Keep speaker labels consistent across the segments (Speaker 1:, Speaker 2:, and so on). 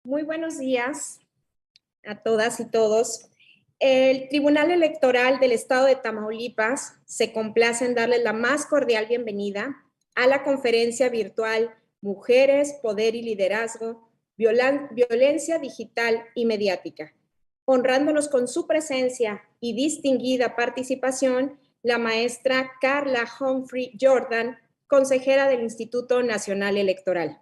Speaker 1: Muy buenos días a todas y todos. El Tribunal Electoral del Estado de Tamaulipas se complace en darles la más cordial bienvenida a la conferencia virtual Mujeres, Poder y Liderazgo, Violencia Digital y Mediática, honrándonos con su presencia y distinguida participación la maestra Carla Humphrey Jordan, consejera del Instituto Nacional Electoral.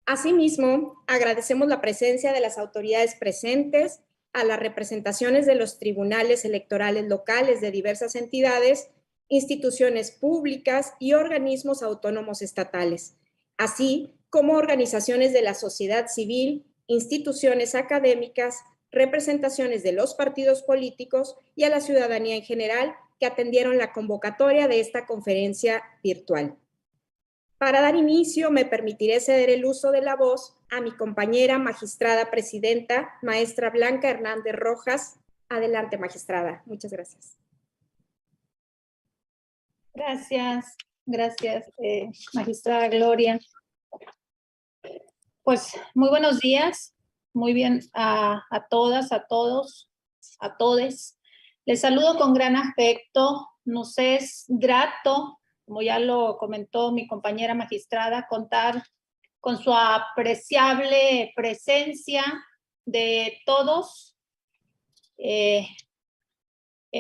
Speaker 1: Asimismo, agradecemos la presencia de las autoridades presentes, a las representaciones de los tribunales electorales locales de diversas entidades, instituciones públicas y organismos autónomos estatales, así como organizaciones de la sociedad civil, instituciones académicas, representaciones de los partidos políticos y a la ciudadanía en general que atendieron la convocatoria de esta conferencia virtual. Para dar inicio, me permitiré ceder el uso de la voz a mi compañera magistrada presidenta, maestra Blanca Hernández Rojas. Adelante, magistrada. Muchas gracias.
Speaker 2: Gracias, magistrada Gloria. Pues muy buenos días, muy bien a todas, a todos, a todes. Les saludo con gran afecto. Nos es grato, como ya lo comentó mi compañera magistrada, contar con su apreciable presencia de todos. En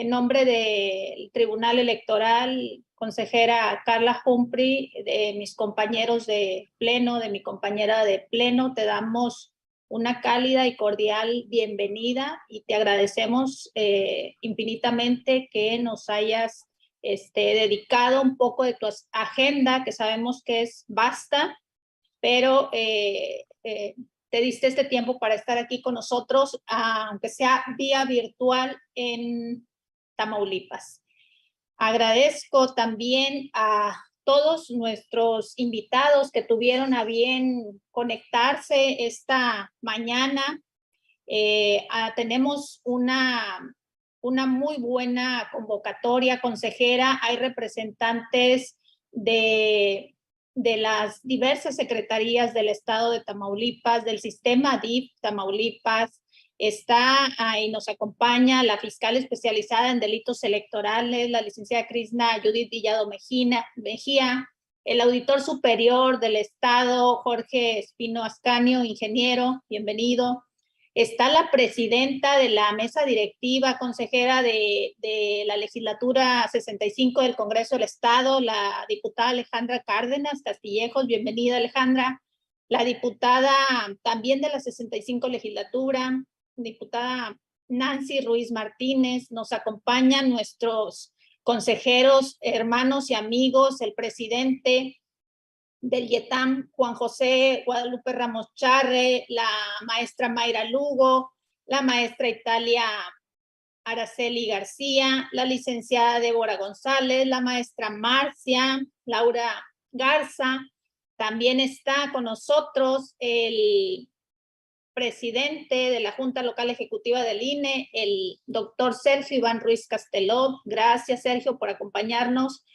Speaker 2: nombre del Tribunal Electoral, consejera Carla Humphrey, de mis compañeros de pleno, de mi compañera de pleno, te damos una cálida y cordial bienvenida y te agradecemos infinitamente que nos hayas dedicado un poco de tu agenda, que sabemos que es vasta, pero te diste este tiempo para estar aquí con nosotros, aunque sea vía virtual en Tamaulipas. Agradezco también a todos nuestros invitados que tuvieron a bien conectarse esta mañana. Tenemos una muy buena convocatoria, consejera. Hay representantes de las diversas secretarías del estado de Tamaulipas, del sistema DIF Tamaulipas. Está ahí, nos acompaña la fiscal especializada en delitos electorales, la licenciada Krishna Judith Villado Mejía, el auditor superior del estado, Jorge Espino Ascanio, ingeniero, bienvenido. Está la presidenta de la mesa directiva, consejera de la legislatura 65 del Congreso del Estado, la diputada Alejandra Cárdenas Castillejos, bienvenida Alejandra. La diputada también de la 65 legislatura, diputada Nancy Ruiz Martínez. Nos acompañan nuestros consejeros, hermanos y amigos, el presidente del YETAM, Juan José Guadalupe Ramos Charre, la maestra Mayra Lugo, la maestra Italia Araceli García, la licenciada Débora González, la maestra Marcia Laura Garza. También está con nosotros el presidente de la Junta Local Ejecutiva del INE, el doctor Sergio Iván Ruiz Casteló. Gracias, Sergio, por acompañarnos.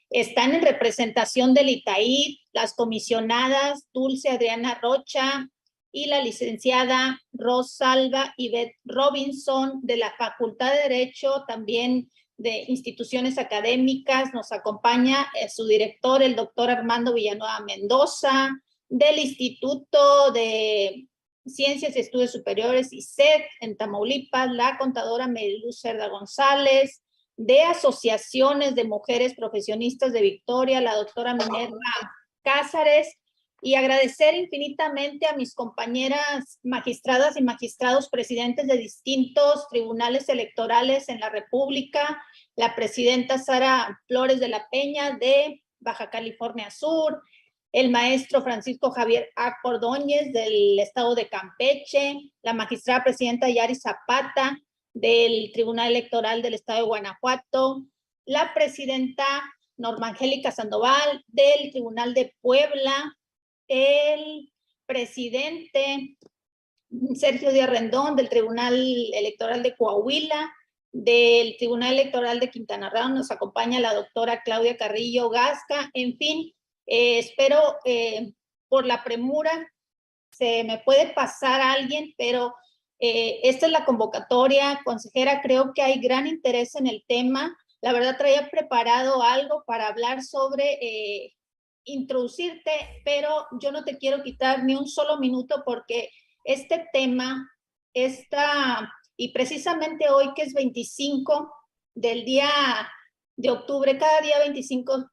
Speaker 2: Están en representación del ITAID las comisionadas Dulce Adriana Rocha y la licenciada Rosalba Ivette Robinson de la Facultad de Derecho, también de instituciones académicas. Nos acompaña su director, el doctor Armando Villanueva Mendoza, del Instituto de Ciencias y Estudios Superiores, ICET, en Tamaulipas, la contadora Mariluz Cerda González, de asociaciones de mujeres profesionistas de Victoria, la doctora Minerva Cázares, y agradecer infinitamente a mis compañeras magistradas y magistrados presidentes de distintos tribunales electorales en la República, la presidenta Sara Flores de la Peña de Baja California Sur, el maestro Francisco Javier A. Cordóñez del estado de Campeche, la magistrada presidenta Yari Zapata del Tribunal Electoral del estado de Guanajuato, la presidenta Norma Angélica Sandoval, del Tribunal de Puebla, el presidente Sergio Díaz Rendón, del Tribunal Electoral de Coahuila, del Tribunal Electoral de Quintana Roo, nos acompaña la doctora Claudia Carrillo Gasca, en fin, espero por la premura se me puede pasar a alguien, pero esta es la convocatoria, consejera, creo que hay gran interés en el tema. La verdad traía preparado algo para hablar sobre introducirte, pero yo no te quiero quitar ni un solo minuto porque este tema está, y precisamente hoy que es 25 del día de octubre, cada día 25,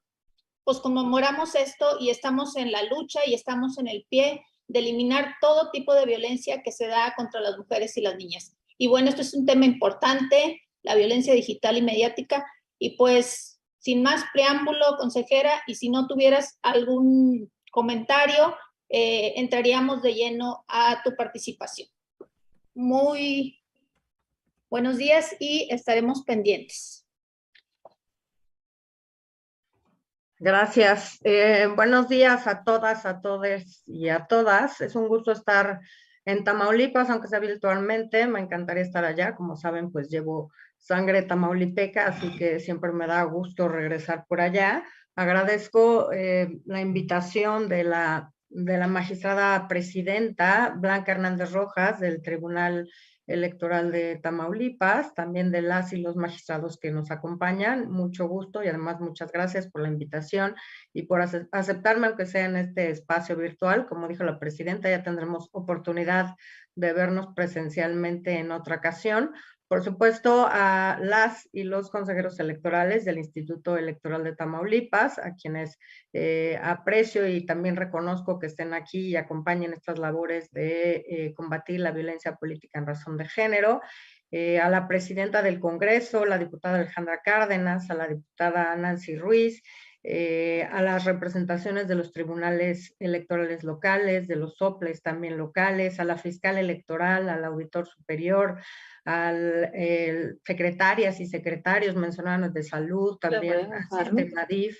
Speaker 2: pues conmemoramos esto y estamos en la lucha y estamos en el pie de eliminar todo tipo de violencia que se da contra las mujeres y las niñas. Y bueno, esto es un tema importante, la violencia digital y mediática, y pues sin más preámbulo, consejera, y si no tuvieras algún comentario, entraríamos de lleno a tu participación. Muy buenos días y estaremos pendientes.
Speaker 3: Gracias. Buenos días a todas, a todos y a todas. Es un gusto estar en Tamaulipas, aunque sea virtualmente. Me encantaría estar allá. Como saben, pues llevo sangre tamaulipeca, así que siempre me da gusto regresar por allá. Agradezco la invitación de la magistrada presidenta Blanca Hernández Rojas del Tribunal Electoral de Tamaulipas, también de las y los magistrados que nos acompañan. Mucho gusto y además muchas gracias por la invitación y por aceptarme, aunque sea en este espacio virtual. Como dijo la presidenta, ya tendremos oportunidad de vernos presencialmente en otra ocasión. Por supuesto, a las y los consejeros electorales del Instituto Electoral de Tamaulipas, a quienes aprecio y también reconozco que estén aquí y acompañen estas labores de combatir la violencia política en razón de género, a la presidenta del Congreso, la diputada Alejandra Cárdenas, a la diputada Nancy Ruiz, a las representaciones de los tribunales electorales locales, de los soples también locales, a la fiscal electoral, al auditor superior, al secretarias y secretarios mencionados de salud, también de MADIF,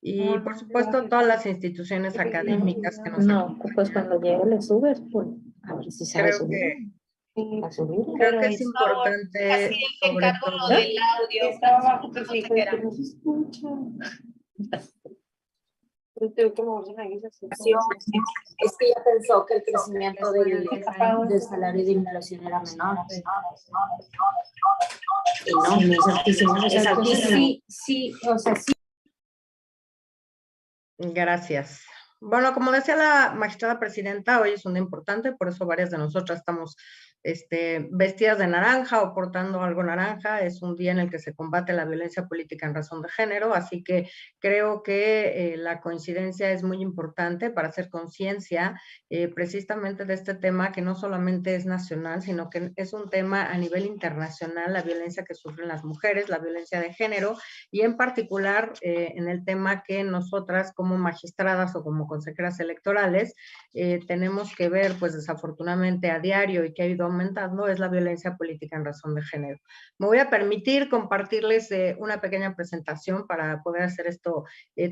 Speaker 3: y por supuesto todas las instituciones académicas que nos
Speaker 4: acompañan. Pues cuando llegue le subes, pues a ver si sabe subir.
Speaker 3: Creo que es importante,
Speaker 2: así sobre todo lo del audio.
Speaker 4: Estaba abajo, pero sí, no se escucha. Es que ella pensó que el crecimiento del salario de inflación era menor. Y no, es altísimo. Sí, o sea, sí.
Speaker 3: Gracias. Bueno, como decía la magistrada presidenta, hoy es un día importante, por eso varias de nosotras estamos vestidas de naranja o portando algo naranja. Es un día en el que se combate la violencia política en razón de género, así que creo que la coincidencia es muy importante para hacer conciencia precisamente de este tema, que no solamente es nacional, sino que es un tema a nivel internacional, la violencia que sufren las mujeres, la violencia de género, y en particular en el tema que nosotras como magistradas o como consejeras electorales tenemos que ver, pues desafortunadamente a diario, y que ha ido aumentando, es la violencia política en razón de género. Me voy a permitir compartirles una pequeña presentación para poder hacer esto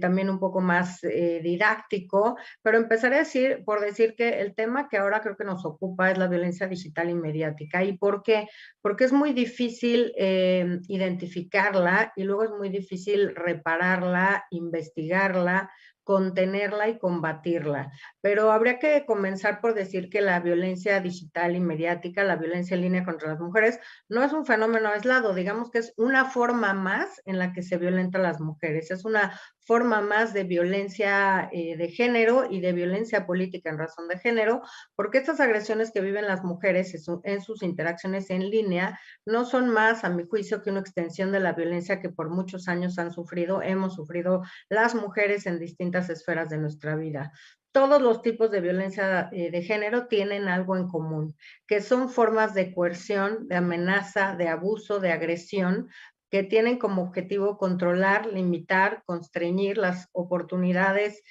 Speaker 3: también un poco más didáctico, pero empezaré por decir que el tema que ahora creo que nos ocupa es la violencia digital y mediática. ¿Y por qué? Porque es muy difícil identificarla y luego es muy difícil repararla, investigarla, contenerla y combatirla. Pero habría que comenzar por decir que la violencia digital y mediática, la violencia en línea contra las mujeres, no es un fenómeno aislado, digamos que es una forma más en la que se violenta a las mujeres, es una forma más de violencia de género y de violencia política en razón de género, porque estas agresiones que viven las mujeres en sus interacciones en línea no son más, a mi juicio, que una extensión de la violencia que por muchos años hemos sufrido las mujeres en distintas esferas de nuestra vida. Todos los tipos de violencia de género tienen algo en común, que son formas de coerción, de amenaza, de abuso, de agresión, que tienen como objetivo controlar, limitar, constreñir las oportunidades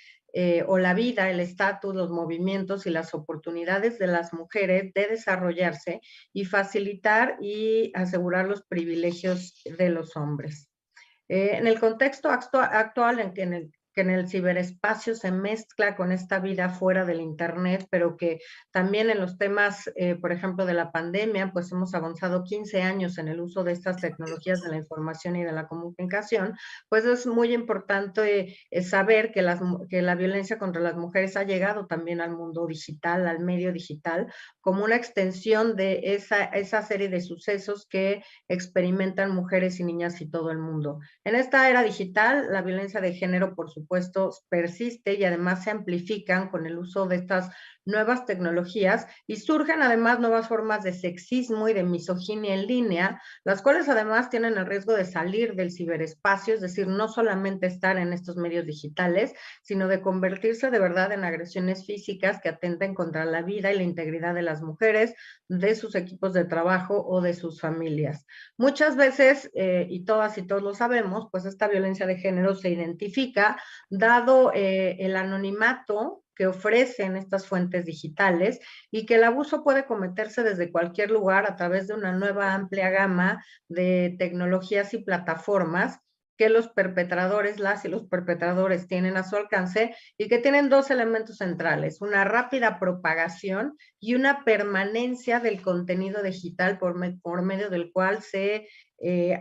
Speaker 3: o la vida, el estatus, los movimientos y las oportunidades de las mujeres de desarrollarse y facilitar y asegurar los privilegios de los hombres. En el contexto actual en que en el ciberespacio se mezcla con esta vida fuera del Internet, pero que también en los temas, por ejemplo, de la pandemia, pues hemos avanzado 15 años en el uso de estas tecnologías de la información y de la comunicación, pues es muy importante saber que la violencia contra las mujeres ha llegado también al mundo digital, al medio digital, como una extensión de esa serie de sucesos que experimentan mujeres y niñas y todo el mundo. En esta era digital, la violencia de género, por supuesto, persiste y además se amplifican con el uso de estas nuevas tecnologías y surgen además nuevas formas de sexismo y de misoginia en línea, las cuales además tienen el riesgo de salir del ciberespacio, es decir, no solamente estar en estos medios digitales, sino de convertirse de verdad en agresiones físicas que atenten contra la vida y la integridad de las mujeres, de sus equipos de trabajo o de sus familias. Muchas veces, y todas y todos lo sabemos, pues esta violencia de género se identifica dado el anonimato que ofrecen estas fuentes digitales y que el abuso puede cometerse desde cualquier lugar a través de una nueva amplia gama de tecnologías y plataformas que los perpetradores, las y los perpetradores tienen a su alcance y que tienen dos elementos centrales, una rápida propagación y una permanencia del contenido digital por medio del cual se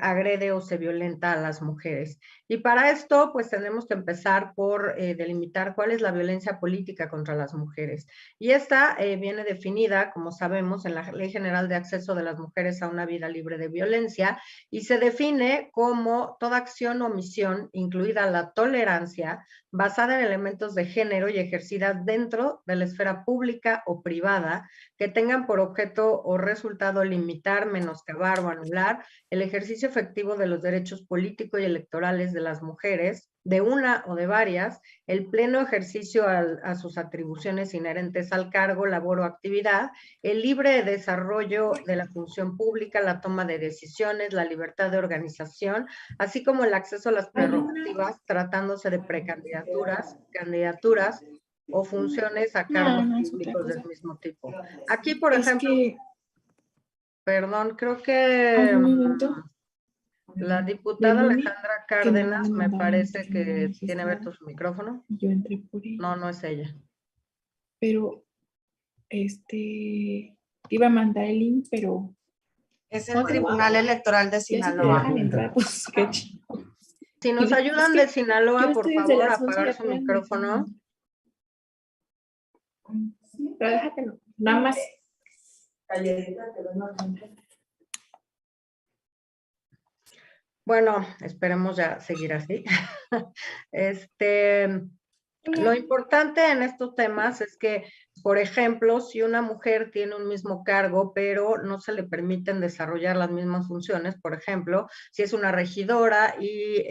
Speaker 3: agrede o se violenta a las mujeres. Y para esto, pues tenemos que empezar por delimitar cuál es la violencia política contra las mujeres. Y esta viene definida, como sabemos, en la Ley General de Acceso de las Mujeres a una Vida Libre de Violencia y se define como toda acción o omisión, incluida la tolerancia, basada en elementos de género y ejercidas dentro de la esfera pública o privada, que tengan por objeto o resultado limitar, menoscabar o anular el ejercicio efectivo de los derechos políticos y electorales de las mujeres, de una o de varias, el pleno ejercicio a sus atribuciones inherentes al cargo, labor o actividad, el libre desarrollo de la función pública, la toma de decisiones, la libertad de organización, así como el acceso a las prerrogativas, tratándose de precandidaturas, candidaturas o funciones a cargos públicos del mismo tipo. Aquí, por ejemplo, perdón, creo que la diputada Alejandra Cárdenas me parece que tiene abierto su micrófono.
Speaker 5: Yo entré por ella.
Speaker 3: No, no es ella.
Speaker 5: Pero, iba a mandar el link, pero...
Speaker 6: Es el Tribunal Electoral de Sinaloa.
Speaker 3: Si nos ayudan de Sinaloa, por favor, a apagar su micrófono.
Speaker 5: Sí, pero déjatelo. Nada más.
Speaker 3: Bueno, esperemos ya seguir así. Lo importante en estos temas es que, por ejemplo, si una mujer tiene un mismo cargo, pero no se le permiten desarrollar las mismas funciones, por ejemplo, si es una regidora y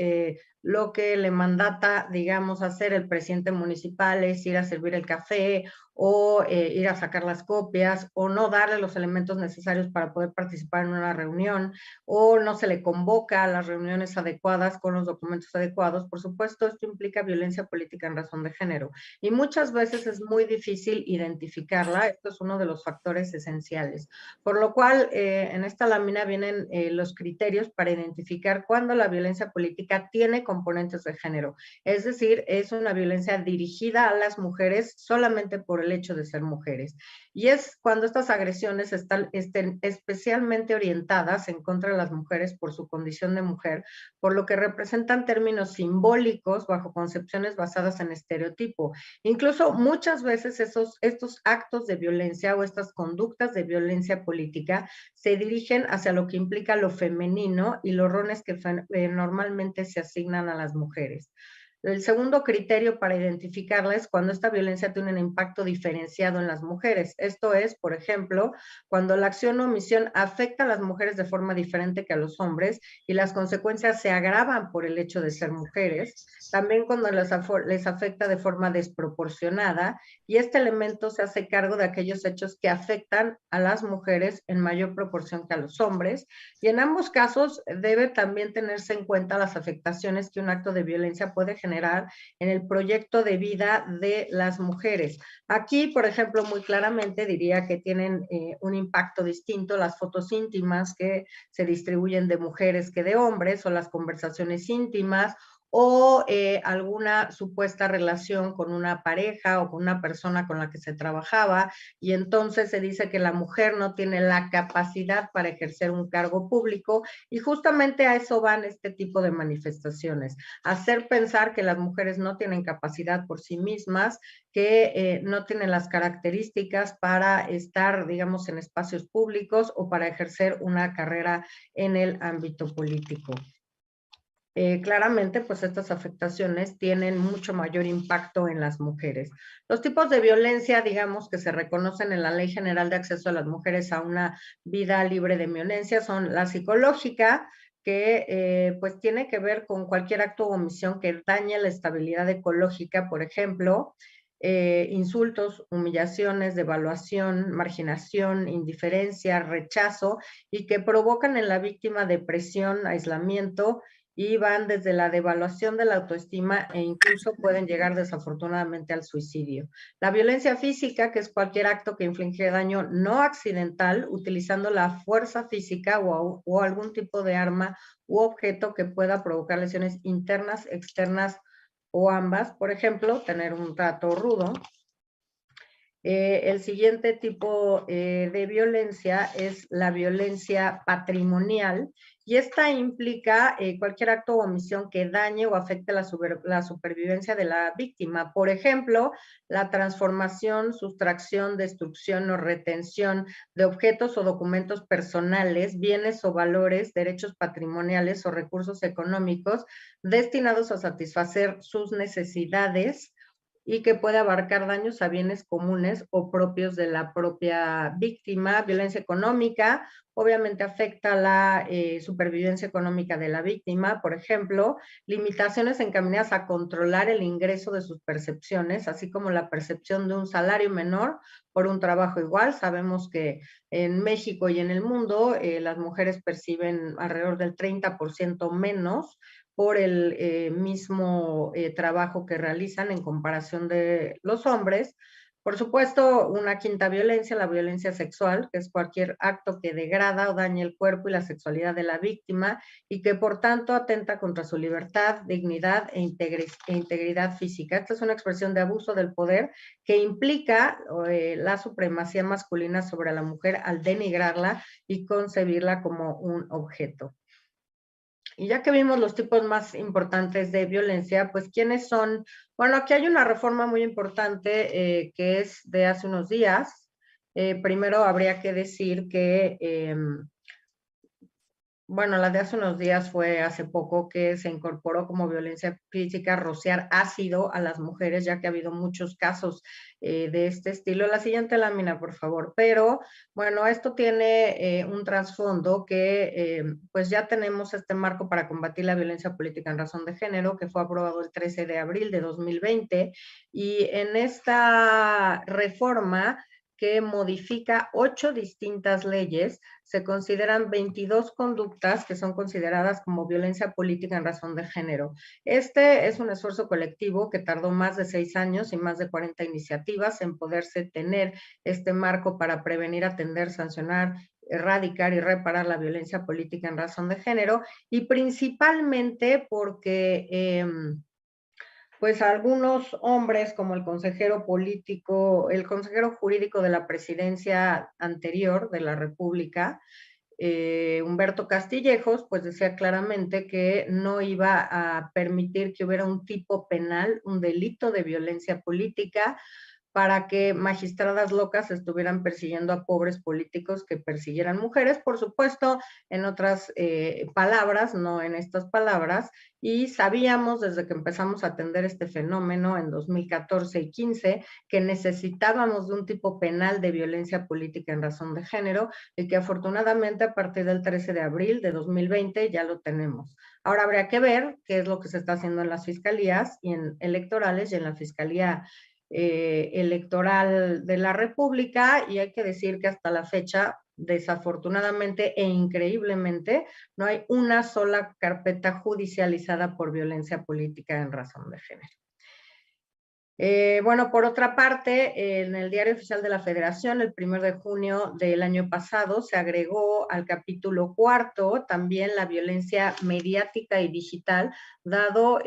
Speaker 3: lo que le mandata, digamos, hacer el presidente municipal es ir a servir el café o ir a sacar las copias o no darle los elementos necesarios para poder participar en una reunión o no se le convoca a las reuniones adecuadas con los documentos adecuados, por supuesto, esto implica violencia política en razón de género y muchas veces es muy difícil identificarla, esto es uno de los factores esenciales, por lo cual en esta lámina vienen los criterios para identificar cuándo la violencia política tiene componentes de género, es decir, es una violencia dirigida a las mujeres solamente por el hecho de ser mujeres. Y es cuando estas agresiones estén especialmente orientadas en contra de las mujeres por su condición de mujer, por lo que representan términos simbólicos bajo concepciones basadas en estereotipo. Incluso muchas veces estos actos de violencia o estas conductas de violencia política se dirigen hacia lo que implica lo femenino y los roles que normalmente se asignan a las mujeres. El segundo criterio para identificarla es cuando esta violencia tiene un impacto diferenciado en las mujeres. Esto es, por ejemplo, cuando la acción o omisión afecta a las mujeres de forma diferente que a los hombres y las consecuencias se agravan por el hecho de ser mujeres. También cuando les afecta de forma desproporcionada y este elemento se hace cargo de aquellos hechos que afectan a las mujeres en mayor proporción que a los hombres. Y en ambos casos debe también tenerse en cuenta las afectaciones que un acto de violencia puede generar generar en el proyecto de vida de las mujeres. Aquí, por ejemplo, muy claramente diría que tienen un impacto distinto las fotos íntimas que se distribuyen de mujeres que de hombres, o las conversaciones íntimas, o alguna supuesta relación con una pareja o con una persona con la que se trabajaba, y entonces se dice que la mujer no tiene la capacidad para ejercer un cargo público, y justamente a eso van este tipo de manifestaciones, hacer pensar que las mujeres no tienen capacidad por sí mismas, que no tienen las características para estar, digamos, en espacios públicos o para ejercer una carrera en el ámbito político. Claramente, pues estas afectaciones tienen mucho mayor impacto en las mujeres. Los tipos de violencia, digamos, que se reconocen en la Ley General de Acceso a las Mujeres a una Vida Libre de Violencia son la psicológica, que pues tiene que ver con cualquier acto o omisión que dañe la estabilidad ecológica, por ejemplo, insultos, humillaciones, devaluación, marginación, indiferencia, rechazo, y que provocan en la víctima depresión, aislamiento, y van desde la devaluación de la autoestima e incluso pueden llegar desafortunadamente al suicidio. La violencia física, que es cualquier acto que inflige daño no accidental utilizando la fuerza física o algún tipo de arma u objeto que pueda provocar lesiones internas, externas o ambas. Por ejemplo, tener un trato rudo. El siguiente tipo de violencia es la violencia patrimonial, y esta implica cualquier acto o omisión que dañe o afecte la supervivencia de la víctima. Por ejemplo, la transformación, sustracción, destrucción o retención de objetos o documentos personales, bienes o valores, derechos patrimoniales o recursos económicos destinados a satisfacer sus necesidades, y que puede abarcar daños a bienes comunes o propios de la propia víctima. Violencia económica, obviamente afecta la supervivencia económica de la víctima, por ejemplo, limitaciones encaminadas a controlar el ingreso de sus percepciones, así como la percepción de un salario menor por un trabajo igual. Sabemos que en México y en el mundo las mujeres perciben alrededor del 30% menos por el mismo trabajo que realizan en comparación de los hombres. Por supuesto, una quinta violencia, la violencia sexual, que es cualquier acto que degrada o daña el cuerpo y la sexualidad de la víctima y que por tanto atenta contra su libertad, dignidad e integridad física. Esta es una expresión de abuso del poder que implica la supremacía masculina sobre la mujer al denigrarla y concebirla como un objeto. Y ya que vimos los tipos más importantes de violencia, pues ¿quiénes son? Bueno, aquí hay una reforma muy importante que es de hace unos días. Primero habría que decir que, bueno, la de hace unos días fue hace poco, que se incorporó como violencia física rociar ácido a las mujeres, ya que ha habido muchos casos de este estilo. La siguiente lámina, por favor. Pero, bueno, esto tiene un trasfondo que, pues ya tenemos este marco para combatir la violencia política en razón de género, que fue aprobado el 13 de abril de 2020, y en esta reforma, que modifica 8 distintas leyes, se consideran 22 conductas que son consideradas como violencia política en razón de género. Este es un esfuerzo colectivo que tardó más de 6 años y más de 40 iniciativas en poderse tener este marco para prevenir, atender, sancionar, erradicar y reparar la violencia política en razón de género, y principalmente porque pues algunos hombres, como el consejero político, el consejero jurídico de la presidencia anterior de la República, Humberto Castillejos, pues decía claramente que no iba a permitir que hubiera un tipo penal, un delito de violencia política, para que magistradas locas estuvieran persiguiendo a pobres políticos que persiguieran mujeres, por supuesto, en otras palabras, no en estas palabras, y sabíamos desde que empezamos a atender este fenómeno en 2014 y 15 que necesitábamos de un tipo penal de violencia política en razón de género, y que afortunadamente a partir del 13 de abril de 2020 ya lo tenemos. Ahora habría que ver qué es lo que se está haciendo en las fiscalías y en electorales y en la Fiscalía Electoral de la República, y hay que decir que hasta la fecha desafortunadamente e increíblemente, no hay una sola carpeta judicializada por violencia política en razón de género. Bueno, por otra parte, en el Diario Oficial de la Federación, el 1 de junio del año pasado, se agregó al capítulo 4 también la violencia mediática y digital, dado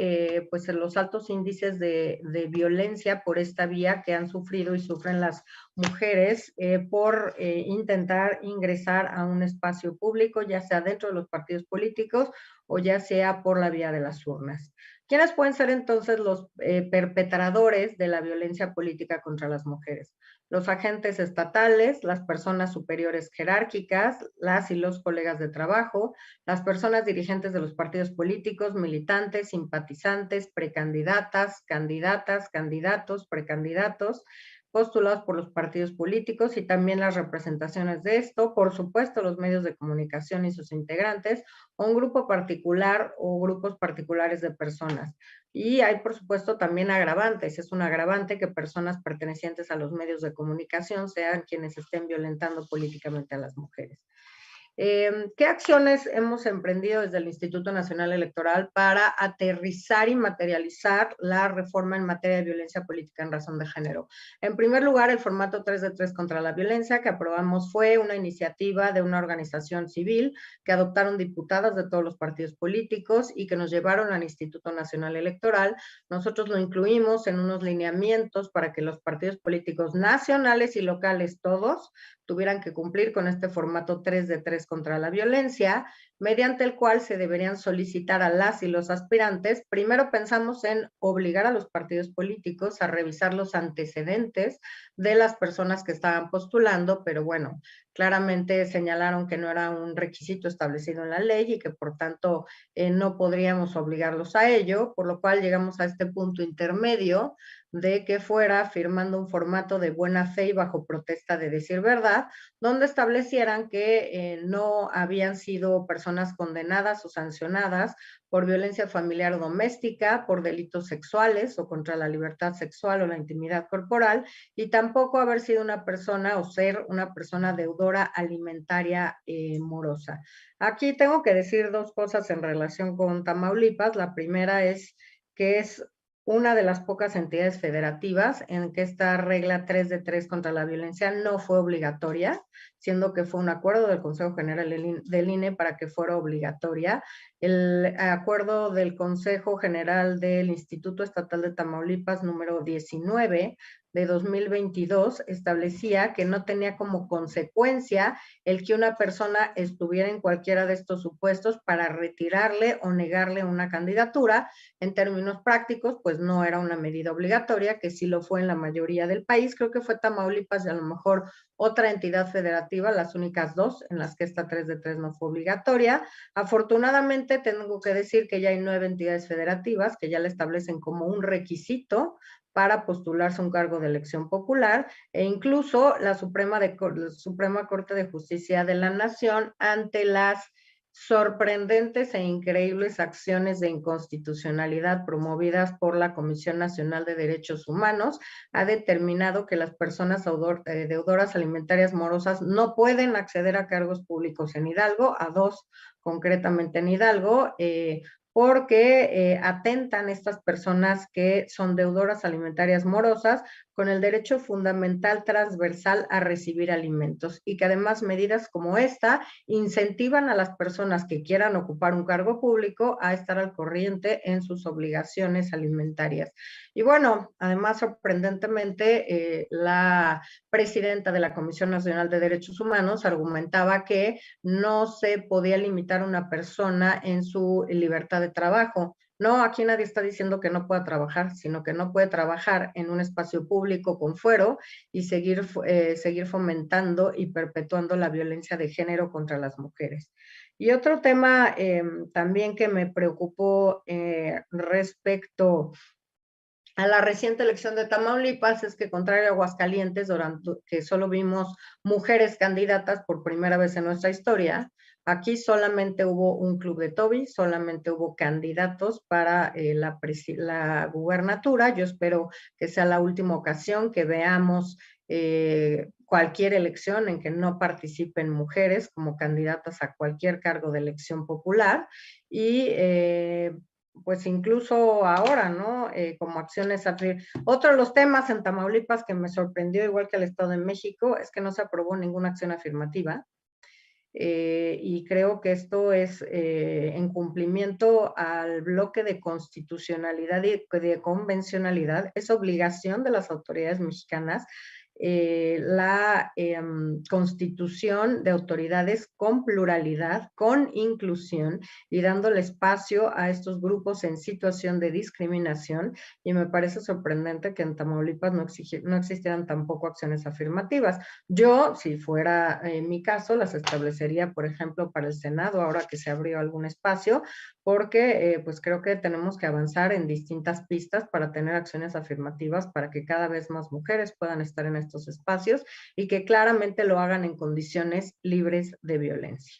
Speaker 3: pues los altos índices de violencia por esta vía que han sufrido y sufren las mujeres por intentar ingresar a un espacio público, ya sea dentro de los partidos políticos o ya sea por la vía de las urnas. ¿Quiénes pueden ser entonces los perpetradores de la violencia política contra las mujeres? Los agentes estatales, las personas superiores jerárquicas, las y los colegas de trabajo, las personas dirigentes de los partidos políticos, militantes, simpatizantes, precandidatas, candidatas, candidatos, precandidatos, postulados por los partidos políticos y también las representaciones de esto, por supuesto los medios de comunicación y sus integrantes, o un grupo particular o grupos particulares de personas. Y hay, por supuesto, también agravantes. Es un agravante que personas pertenecientes a los medios de comunicación sean quienes estén violentando políticamente a las mujeres. ¿Qué acciones hemos emprendido desde el Instituto Nacional Electoral para aterrizar y materializar la reforma en materia de violencia política en razón de género? En primer lugar, el formato 3 de 3 contra la violencia que aprobamos fue una iniciativa de una organización civil que adoptaron diputadas de todos los partidos políticos y que nos llevaron al Instituto Nacional Electoral. Nosotros lo incluimos en unos lineamientos para que los partidos políticos nacionales y locales todos tuvieran que cumplir con este formato 3 de 3 contra la violencia, mediante el cual se deberían solicitar a las y los aspirantes. Primero pensamos en obligar a los partidos políticos a revisar los antecedentes de las personas que estaban postulando, pero bueno, claramente señalaron que no era un requisito establecido en la ley y que por tanto no podríamos obligarlos a ello, por lo cual llegamos a este punto intermedio de que fuera firmando un formato de buena fe y bajo protesta de decir verdad, donde establecieran que no habían sido personas condenadas o sancionadas por violencia familiar o doméstica, por delitos sexuales o contra la libertad sexual o la intimidad corporal, y tampoco haber sido una persona o ser una persona deudora alimentaria morosa. Aquí tengo que decir dos cosas en relación con Tamaulipas. La primera es que es una de las pocas entidades federativas en que esta regla 3 de 3 contra la violencia no fue obligatoria, siendo que fue un acuerdo del Consejo General del INE para que fuera obligatoria. El acuerdo del Consejo General del Instituto Estatal de Tamaulipas número 19 de 2022 establecía que no tenía como consecuencia el que una persona estuviera en cualquiera de estos supuestos para retirarle o negarle una candidatura. En términos prácticos, pues no era una medida obligatoria, que sí lo fue en la mayoría del país. Creo que fue Tamaulipas y a lo mejor otra entidad federativa, las únicas dos en las que esta 3 de 3 no fue obligatoria. Afortunadamente tengo que decir que ya hay 9 entidades federativas que ya la establecen como un requisito para postularse a un cargo de elección popular, e incluso la Suprema Corte de Justicia de la Nación, ante las sorprendentes e increíbles acciones de inconstitucionalidad promovidas por la Comisión Nacional de Derechos Humanos, ha determinado que las personas deudoras alimentarias morosas no pueden acceder a cargos públicos en Hidalgo, a dos concretamente en Hidalgo, porque atentan estas personas que son deudoras alimentarias morosas con el derecho fundamental transversal a recibir alimentos, y que además medidas como esta incentivan a las personas que quieran ocupar un cargo público a estar al corriente en sus obligaciones alimentarias. Y bueno, además sorprendentemente la presidenta de la Comisión Nacional de Derechos Humanos argumentaba que no se podía limitar a una persona en su libertad de trabajo. No, aquí nadie está diciendo que no pueda trabajar, sino que no puede trabajar en un espacio público con fuero y seguir fomentando y perpetuando la violencia de género contra las mujeres. Y otro tema también que me preocupó respecto a la reciente elección de Tamaulipas es que, contrario a Aguascalientes, durante que solo vimos mujeres candidatas por primera vez en nuestra historia, aquí solamente hubo un club de Toby, solamente hubo candidatos para la gubernatura. Yo espero que sea la última ocasión que veamos cualquier elección en que no participen mujeres como candidatas a cualquier cargo de elección popular y pues incluso ahora, ¿no? Como acciones a... Otro de los temas en Tamaulipas que me sorprendió, igual que el Estado de México, es que no se aprobó ninguna acción afirmativa. Y creo que esto es en cumplimiento al bloque de constitucionalidad y de convencionalidad. Es obligación de las autoridades mexicanas la constitución de autoridades con pluralidad, con inclusión y dándole espacio a estos grupos en situación de discriminación, y me parece sorprendente que en Tamaulipas no existieran tampoco acciones afirmativas. Yo, si fuera mi caso, las establecería, por ejemplo, para el Senado, ahora que se abrió algún espacio, porque pues creo que tenemos que avanzar en distintas pistas para tener acciones afirmativas para que cada vez más mujeres puedan estar en estos espacios y que claramente lo hagan en condiciones libres de violencia.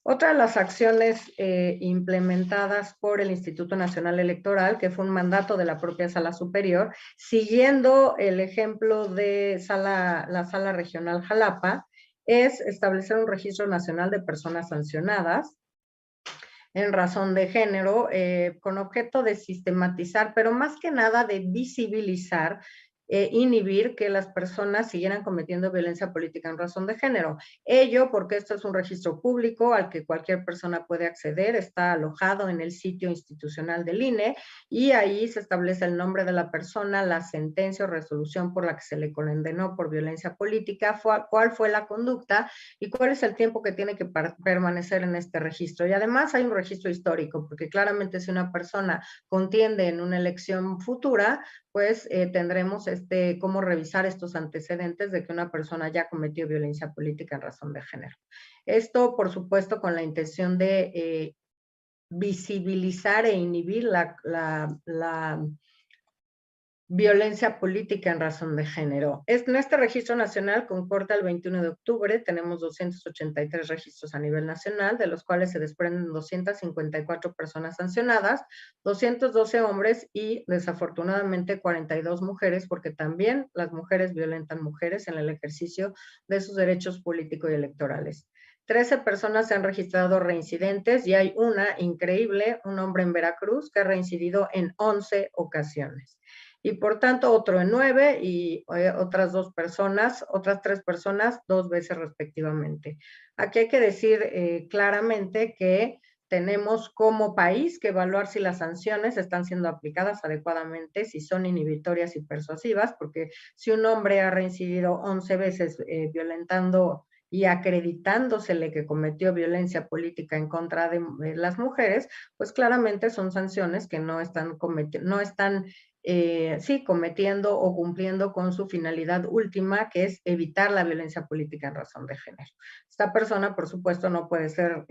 Speaker 3: Otra de las acciones implementadas por el Instituto Nacional Electoral, que fue un mandato de la propia Sala Superior, siguiendo el ejemplo de la Sala Regional Jalapa, es establecer un registro nacional de personas sancionadas en razón de género, con objeto de sistematizar, pero más que nada de visibilizar, inhibir que las personas siguieran cometiendo violencia política en razón de género. Ello porque esto es un registro público al que cualquier persona puede acceder, está alojado en el sitio institucional del INE y ahí se establece el nombre de la persona, la sentencia o resolución por la que se le condenó por violencia política, cuál fue la conducta y cuál es el tiempo que tiene que permanecer en este registro. Y además hay un registro histórico, porque claramente si una persona contiende en una elección futura, pues tendremos cómo revisar estos antecedentes de que una persona ya cometió violencia política en razón de género. Esto, por supuesto, con la intención de visibilizar e inhibir la violencia política en razón de género. En este registro nacional, concorda el 21 de octubre, tenemos 283 registros a nivel nacional, de los cuales se desprenden 254 personas sancionadas, 212 hombres y desafortunadamente 42 mujeres, porque también las mujeres violentan mujeres en el ejercicio de sus derechos políticos y electorales. 13 personas se han registrado reincidentes y hay una increíble, un hombre en Veracruz que ha reincidido en 11 ocasiones. Y por tanto otro en 9 y otras 3 personas 2 veces respectivamente. Aquí hay que decir claramente que tenemos como país que evaluar si las sanciones están siendo aplicadas adecuadamente, si son inhibitorias y persuasivas, porque si un hombre ha reincidido 11 veces violentando y acreditándosele que cometió violencia política en contra de las mujeres, pues claramente son sanciones que no están cometiendo o cumpliendo con su finalidad última, que es evitar la violencia política en razón de género. Esta persona, por supuesto, no puede ser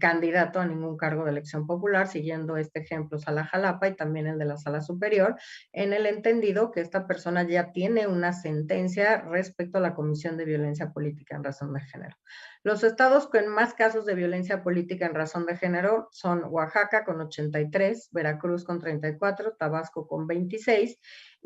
Speaker 3: candidato a ningún cargo de elección popular, siguiendo este ejemplo Sala Jalapa y también el de la Sala Superior, en el entendido que esta persona ya tiene una sentencia respecto a la comisión de violencia política en razón de género. Los estados con más casos de violencia política en razón de género son Oaxaca con 83, Veracruz con 34, Tabasco con 26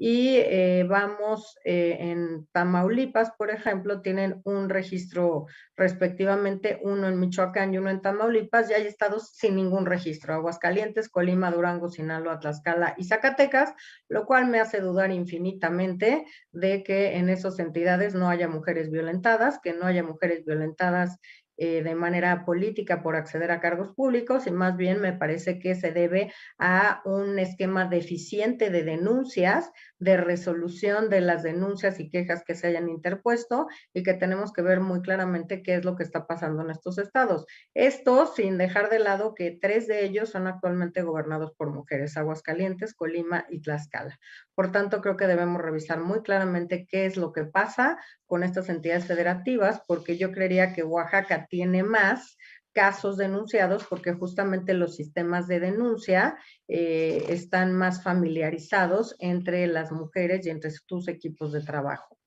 Speaker 3: y en Tamaulipas, por ejemplo, tienen un registro respectivamente, uno en Michoacán y uno en Tamaulipas, y hay estados sin ningún registro, Aguascalientes, Colima, Durango, Sinaloa, Tlaxcala y Zacatecas, lo cual me hace dudar infinitamente de que en esas entidades no haya mujeres violentadas, que no haya mujeres violentadas de manera política por acceder a cargos públicos, y más bien me parece que se debe a un esquema deficiente de denuncias, de resolución de las denuncias y quejas que se hayan interpuesto, y que tenemos que ver muy claramente qué es lo que está pasando en estos estados. Esto sin dejar de lado que 3 de ellos son actualmente gobernados por mujeres, Aguascalientes, Colima y Tlaxcala. Por tanto, creo que debemos revisar muy claramente qué es lo que pasa con estas entidades federativas, porque yo creería que Oaxaca tiene más casos denunciados porque justamente los sistemas de denuncia están más familiarizados entre las mujeres y entre sus equipos de trabajo.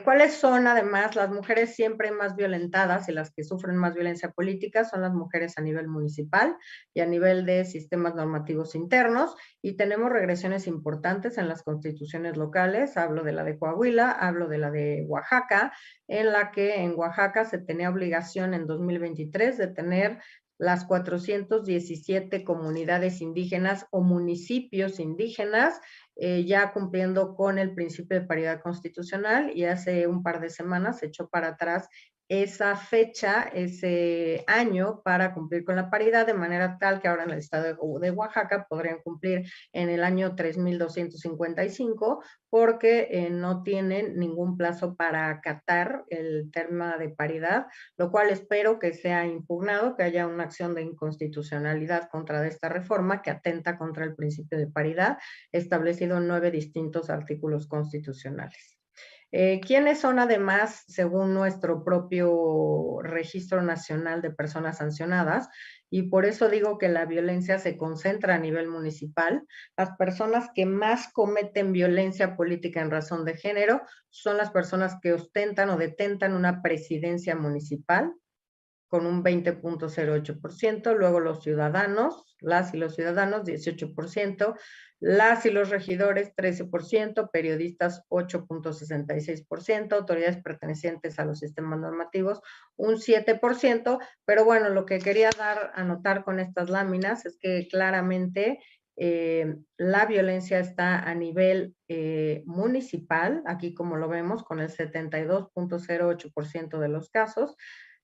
Speaker 3: ¿Cuáles son además las mujeres siempre más violentadas y las que sufren más violencia política? Son las mujeres a nivel municipal y a nivel de sistemas normativos internos, y tenemos regresiones importantes en las constituciones locales. Hablo de la de Coahuila, hablo de la de Oaxaca, en la que en Oaxaca se tenía obligación en 2023 de tener las 417 comunidades indígenas o municipios indígenas, ya cumpliendo con el principio de paridad constitucional, y hace un par de semanas se echó para atrás esa fecha, ese año, para cumplir con la paridad, de manera tal que ahora en el estado de Oaxaca podrían cumplir en el año 3255, porque no tienen ningún plazo para acatar el tema de paridad, lo cual espero que sea impugnado, que haya una acción de inconstitucionalidad contra esta reforma que atenta contra el principio de paridad establecido en 9 distintos artículos constitucionales. ¿Quiénes son además, según nuestro propio Registro Nacional de Personas Sancionadas? Y por eso digo que la violencia se concentra a nivel municipal. Las personas que más cometen violencia política en razón de género son las personas que ostentan o detentan una presidencia municipal, con un 20.08%, luego los ciudadanos, las y los ciudadanos, 18%, las y los regidores, 13%, periodistas, 8.66%, autoridades pertenecientes a los sistemas normativos, un 7%, pero bueno, lo que quería dar a notar con estas láminas es que claramente la violencia está a nivel municipal, aquí como lo vemos, con el 72.08% de los casos,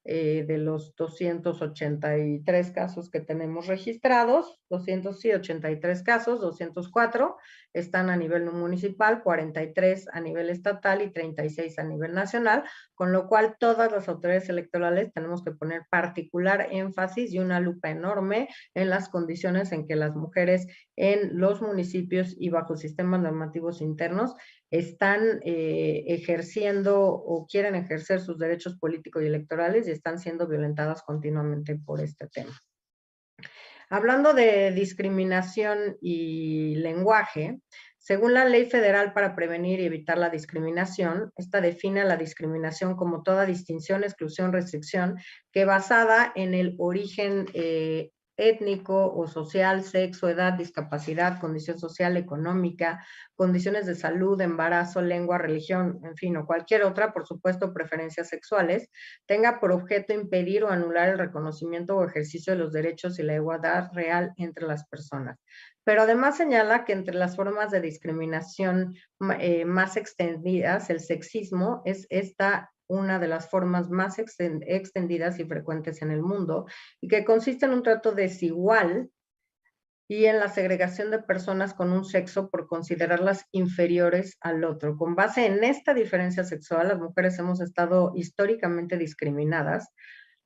Speaker 3: de los 283 casos que tenemos registrados, 283 casos, 204 están a nivel municipal, 43 a nivel estatal y 36 a nivel nacional, con lo cual todas las autoridades electorales tenemos que poner particular énfasis y una lupa enorme en las condiciones en que las mujeres en los municipios y bajo sistemas normativos internos están ejerciendo o quieren ejercer sus derechos políticos y electorales y están siendo violentadas continuamente por este tema. Hablando de discriminación y lenguaje, según la Ley Federal para Prevenir y Evitar la Discriminación, esta define la discriminación como toda distinción, exclusión, restricción que basada en el origen étnico o social, sexo, edad, discapacidad, condición social, económica, condiciones de salud, embarazo, lengua, religión, en fin, o cualquier otra, por supuesto, preferencias sexuales, tenga por objeto impedir o anular el reconocimiento o ejercicio de los derechos y la igualdad real entre las personas. Pero además señala que entre las formas de discriminación más extendidas, el sexismo es esta una de las formas más extendidas y frecuentes en el mundo, y que consiste en un trato desigual y en la segregación de personas con un sexo por considerarlas inferiores al otro. Con base en esta diferencia sexual, las mujeres hemos estado históricamente discriminadas.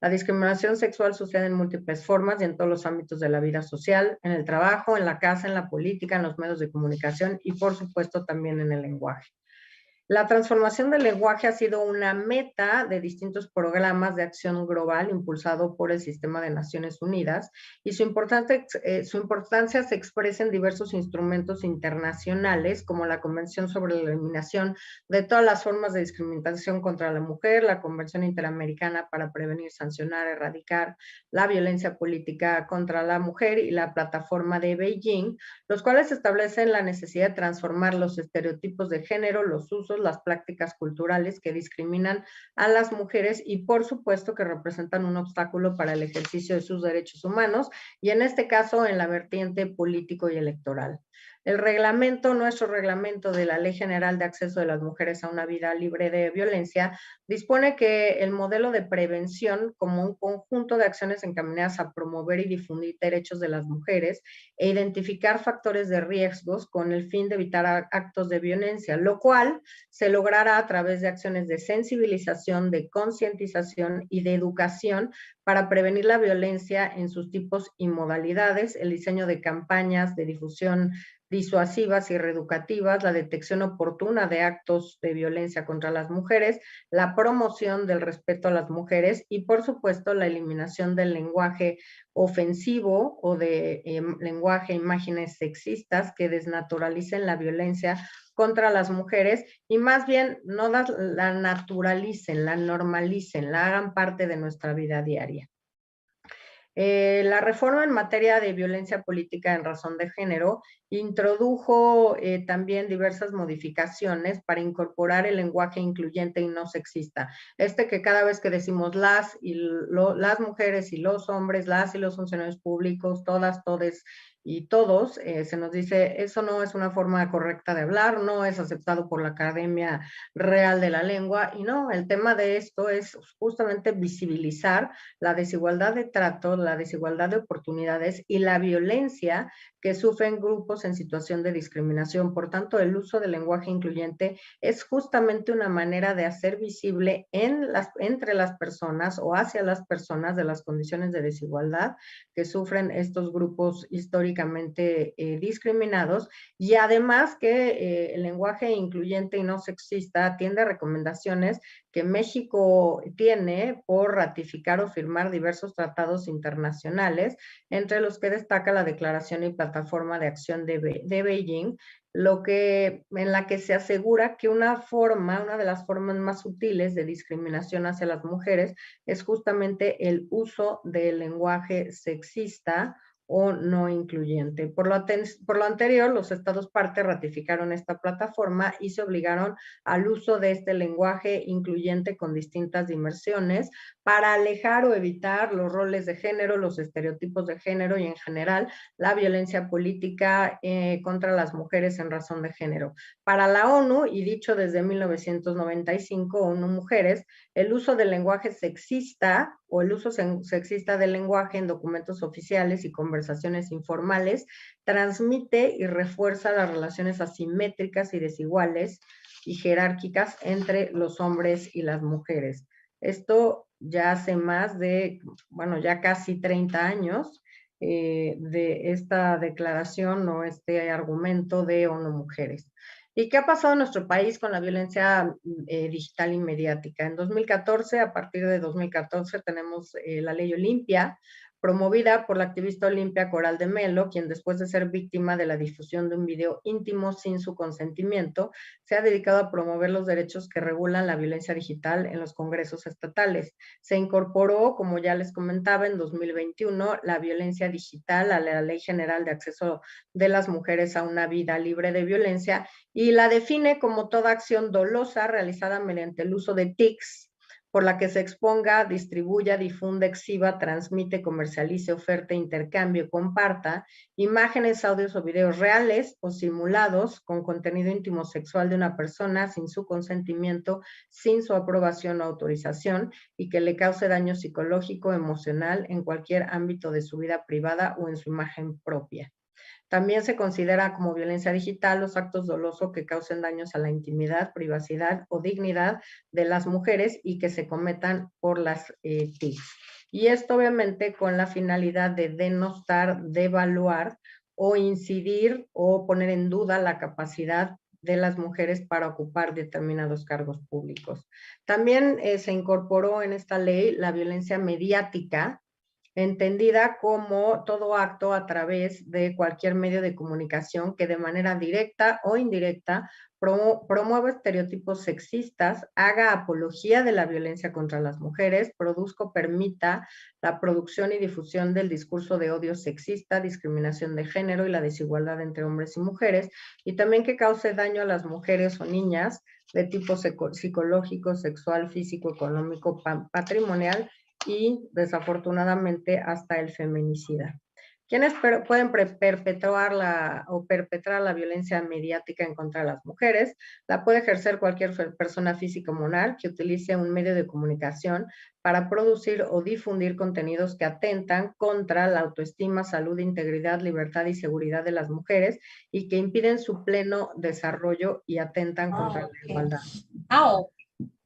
Speaker 3: La discriminación sexual sucede en múltiples formas y en todos los ámbitos de la vida social, en el trabajo, en la casa, en la política, en los medios de comunicación y, por supuesto, también en el lenguaje. La transformación del lenguaje ha sido una meta de distintos programas de acción global impulsado por el Sistema de Naciones Unidas, y su importancia se expresa en diversos instrumentos internacionales, como la Convención sobre la Eliminación de todas las formas de discriminación contra la mujer, la Convención Interamericana para Prevenir, Sancionar, Erradicar la Violencia Política contra la Mujer y la Plataforma de Beijing, los cuales establecen la necesidad de transformar los estereotipos de género, los usos, las prácticas culturales que discriminan a las mujeres y por supuesto que representan un obstáculo para el ejercicio de sus derechos humanos, y en este caso en la vertiente político y electoral. El reglamento, nuestro reglamento de la Ley General de Acceso de las Mujeres a una Vida Libre de Violencia, dispone que el modelo de prevención como un conjunto de acciones encaminadas a promover y difundir derechos de las mujeres e identificar factores de riesgos con el fin de evitar actos de violencia, lo cual se logrará a través de acciones de sensibilización, de concientización y de educación para prevenir la violencia en sus tipos y modalidades, el diseño de campañas de difusión disuasivas y reeducativas, la detección oportuna de actos de violencia contra las mujeres, la promoción del respeto a las mujeres y, por supuesto, la eliminación del lenguaje ofensivo o de lenguaje e imágenes sexistas que desnaturalicen la violencia contra las mujeres y más bien no la naturalicen, la normalicen, la hagan parte de nuestra vida diaria. La reforma en materia de violencia política en razón de género introdujo también diversas modificaciones para incorporar el lenguaje incluyente y no sexista. Que cada vez que decimos las mujeres y los hombres, las y los funcionarios públicos, todas, todes y todos, se nos dice, eso no es una forma correcta de hablar, no es aceptado por la Academia Real de la Lengua, y no, el tema de esto es justamente visibilizar la desigualdad de trato, la desigualdad de oportunidades y la violencia que sufren grupos en situación de discriminación. Por tanto, el uso del lenguaje incluyente es justamente una manera de hacer visible entre las personas o hacia las personas de las condiciones de desigualdad que sufren estos grupos históricamente discriminados, y además que el lenguaje incluyente y no sexista atiende a recomendaciones que México tiene por ratificar o firmar diversos tratados internacionales, entre los que destaca la Declaración y Plataforma de Acción de Beijing, en la que se asegura que una de las formas más sutiles de discriminación hacia las mujeres es justamente el uso del lenguaje sexista o no incluyente. Por lo anterior, los estados parte ratificaron esta plataforma y se obligaron al uso de este lenguaje incluyente con distintas dimensiones para alejar o evitar los roles de género, los estereotipos de género y en general la violencia política contra las mujeres en razón de género. Para la ONU, y dicho desde 1995, ONU Mujeres, el uso del lenguaje sexista o el uso sexista del lenguaje en documentos oficiales y conversaciones informales transmite y refuerza las relaciones asimétricas y desiguales y jerárquicas entre los hombres y las mujeres. Esto ya hace más de, ya casi 30 años de esta declaración o este argumento de ONU Mujeres. ¿Y qué ha pasado en nuestro país con la violencia digital y mediática? En 2014, a partir de 2014, tenemos la Ley Olimpia, promovida por la activista Olimpia Coral de Melo, quien después de ser víctima de la difusión de un video íntimo sin su consentimiento, se ha dedicado a promover los derechos que regulan la violencia digital en los congresos estatales. Se incorporó, como ya les comentaba, en 2021, la violencia digital a la Ley General de Acceso de las Mujeres a una Vida Libre de Violencia y la define como toda acción dolosa realizada mediante el uso de TICs, por la que se exponga, distribuya, difunda, exhiba, transmite, comercialice, oferte, intercambio, comparta imágenes, audios o videos reales o simulados con contenido íntimo sexual de una persona sin su consentimiento, sin su aprobación o autorización y que le cause daño psicológico, emocional en cualquier ámbito de su vida privada o en su imagen propia. También se considera como violencia digital los actos dolosos que causen daños a la intimidad, privacidad o dignidad de las mujeres y que se cometan por las TIC. Y esto obviamente con la finalidad de denostar, devaluar o incidir o poner en duda la capacidad de las mujeres para ocupar determinados cargos públicos. También se incorporó en esta ley la violencia mediática, entendida como todo acto a través de cualquier medio de comunicación que de manera directa o indirecta promueva estereotipos sexistas, haga apología de la violencia contra las mujeres, produzca o permita la producción y difusión del discurso de odio sexista, discriminación de género y la desigualdad entre hombres y mujeres, y también que cause daño a las mujeres o niñas de tipo psicológico, sexual, físico, económico, patrimonial, y desafortunadamente hasta el feminicida. ¿Quiénes pueden perpetrar la violencia mediática en contra de las mujeres? La puede ejercer cualquier persona física o moral que utilice un medio de comunicación para producir o difundir contenidos que atentan contra la autoestima, salud, integridad, libertad y seguridad de las mujeres y que impiden su pleno desarrollo y atentan contra la igualdad.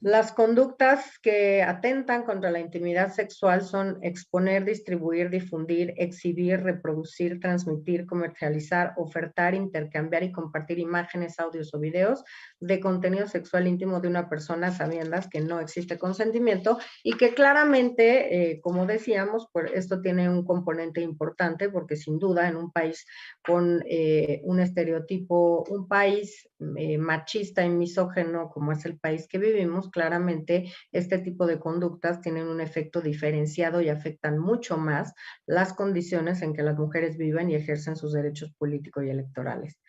Speaker 3: Las conductas que atentan contra la intimidad sexual son exponer, distribuir, difundir, exhibir, reproducir, transmitir, comercializar, ofertar, intercambiar y compartir imágenes, audios o videos de contenido sexual íntimo de una persona a sabiendas que no existe consentimiento y que claramente, como decíamos, pues esto tiene un componente importante porque sin duda en un país con un estereotipo, un país machista y misógeno como es el país que vivimos, claramente este tipo de conductas tienen un efecto diferenciado y afectan mucho más las condiciones en que las mujeres viven y ejercen sus derechos políticos y electorales.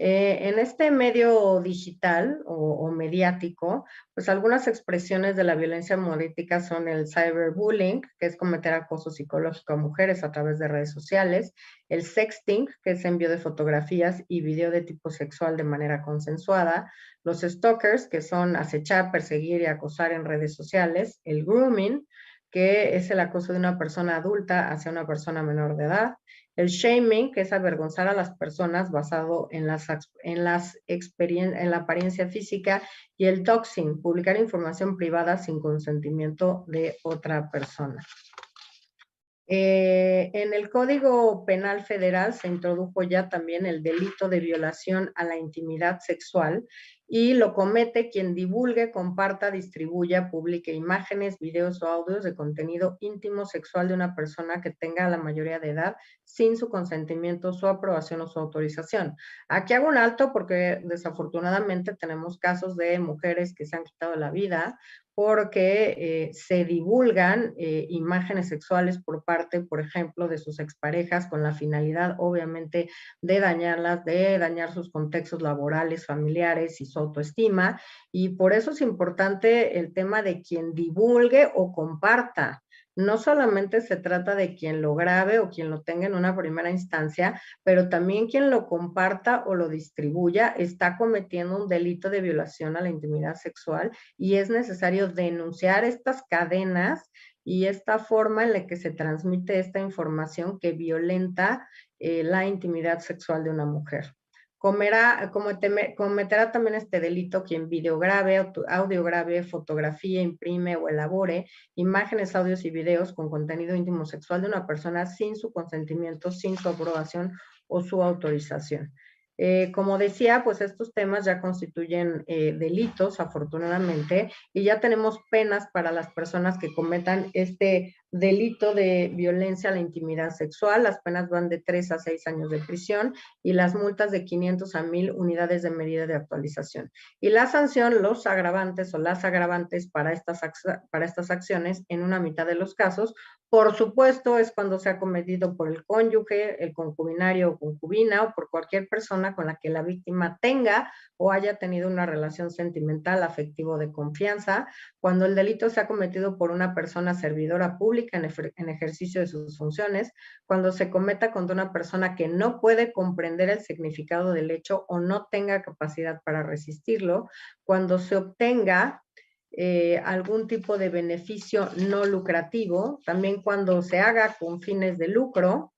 Speaker 3: En este medio digital o mediático, pues algunas expresiones de la violencia política son el cyberbullying, que es cometer acoso psicológico a mujeres a través de redes sociales, el sexting, que es envío de fotografías y video de tipo sexual de manera consensuada, los stalkers, que son acechar, perseguir y acosar en redes sociales, el grooming, que es el acoso de una persona adulta hacia una persona menor de edad, el shaming, que es avergonzar a las personas basado en la apariencia física, y el doxing, publicar información privada sin consentimiento de otra persona. En el Código Penal Federal se introdujo ya también el delito de violación a la intimidad sexual y lo comete quien divulgue, comparta, distribuya, publique imágenes, videos o audios de contenido íntimo sexual de una persona que tenga la mayoría de edad sin su consentimiento, su aprobación o su autorización. Aquí hago un alto porque desafortunadamente tenemos casos de mujeres que se han quitado la vida porque se divulgan imágenes sexuales por parte, por ejemplo, de sus exparejas con la finalidad, obviamente, de dañarlas, de dañar sus contextos laborales, familiares y su autoestima. Y por eso es importante el tema de quien divulgue o comparta. No solamente se trata de quien lo grabe o quien lo tenga en una primera instancia, pero también quien lo comparta o lo distribuya está cometiendo un delito de violación a la intimidad sexual y es necesario denunciar estas cadenas y esta forma en la que se transmite esta información que violenta la intimidad sexual de una mujer. Cometerá también este delito quien videograve, audiograve, fotografía, imprime o elabore imágenes, audios y videos con contenido íntimo sexual de una persona sin su consentimiento, sin su aprobación o su autorización. Como decía, pues estos temas ya constituyen delitos, afortunadamente, y ya tenemos penas para las personas que cometan este delito de violencia a la intimidad sexual. Las penas van de 3 a 6 años de prisión y las multas de 500 a 1000 unidades de medida de actualización. Y la sanción, los agravantes o las agravantes para estas acciones, en una mitad de los casos, por supuesto, es cuando se ha cometido por el cónyuge, el concubinario o concubina o por cualquier persona con la que la víctima tenga o haya tenido una relación sentimental, afectiva o de confianza, cuando el delito se ha cometido por una persona servidora pública en ejercicio de sus funciones, cuando se cometa contra una persona que no puede comprender el significado del hecho o no tenga capacidad para resistirlo, cuando se obtenga algún tipo de beneficio no lucrativo, también cuando se haga con fines de lucro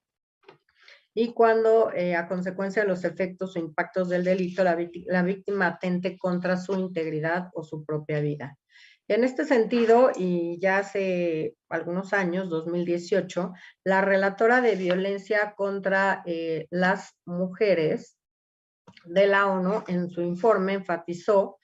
Speaker 3: y cuando a consecuencia de los efectos o impactos del delito la víctima atente contra su integridad o su propia vida. En este sentido, y ya hace algunos años, 2018, la relatora de violencia contra las mujeres de la ONU en su informe enfatizó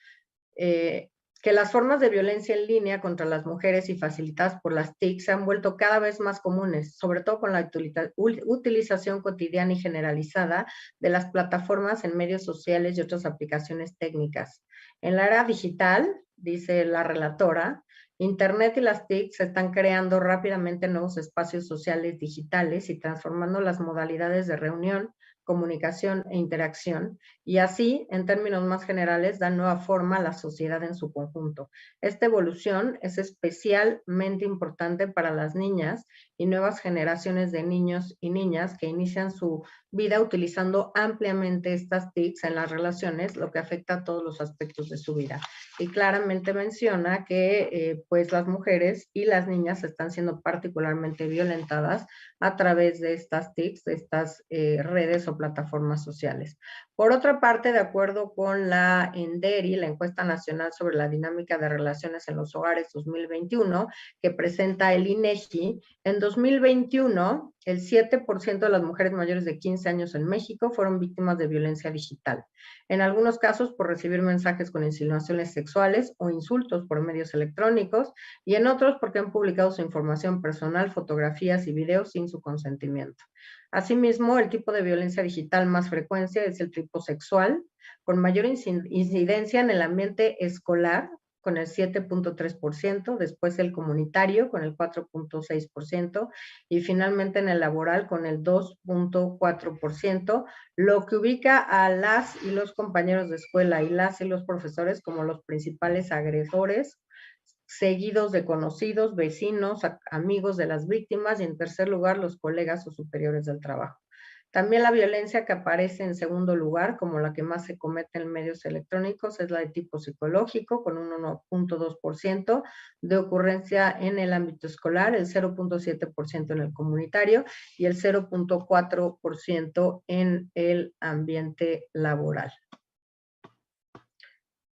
Speaker 3: que las formas de violencia en línea contra las mujeres y facilitadas por las TIC se han vuelto cada vez más comunes, sobre todo con la utilización cotidiana y generalizada de las plataformas en medios sociales y otras aplicaciones técnicas. En la era digital, dice la relatora, Internet y las TIC se están creando rápidamente nuevos espacios sociales digitales y transformando las modalidades de reunión, comunicación e interacción, y así, en términos más generales, dan nueva forma a la sociedad en su conjunto. Esta evolución es especialmente importante para las niñas y nuevas generaciones de niños y niñas que inician su vida utilizando ampliamente estas TICs en las relaciones, lo que afecta a todos los aspectos de su vida. Y claramente menciona que pues las mujeres y las niñas están siendo particularmente violentadas a través de estas TICs, de estas redes o en plataformas sociales. Por otra parte, de acuerdo con la ENDERI, la Encuesta Nacional sobre la Dinámica de Relaciones en los Hogares 2021, que presenta el INEGI, en 2021, el 7% de las mujeres mayores de 15 años en México fueron víctimas de violencia digital. En algunos casos por recibir mensajes con insinuaciones sexuales o insultos por medios electrónicos, y en otros porque han publicado su información personal, fotografías y videos sin su consentimiento. Asimismo, el tipo de violencia digital más frecuente es el tipo sexual, con mayor incidencia en el ambiente escolar, con el 7.3%, después el comunitario con el 4.6% y finalmente en el laboral con el 2.4%, lo que ubica a las y los compañeros de escuela y las y los profesores como los principales agresores, seguidos de conocidos, vecinos, amigos de las víctimas y en tercer lugar los colegas o superiores del trabajo. También la violencia que aparece en segundo lugar, como la que más se comete en medios electrónicos, es la de tipo psicológico, con un 1.2% de ocurrencia en el ámbito escolar, el 0.7% en el comunitario y el 0.4% en el ambiente laboral.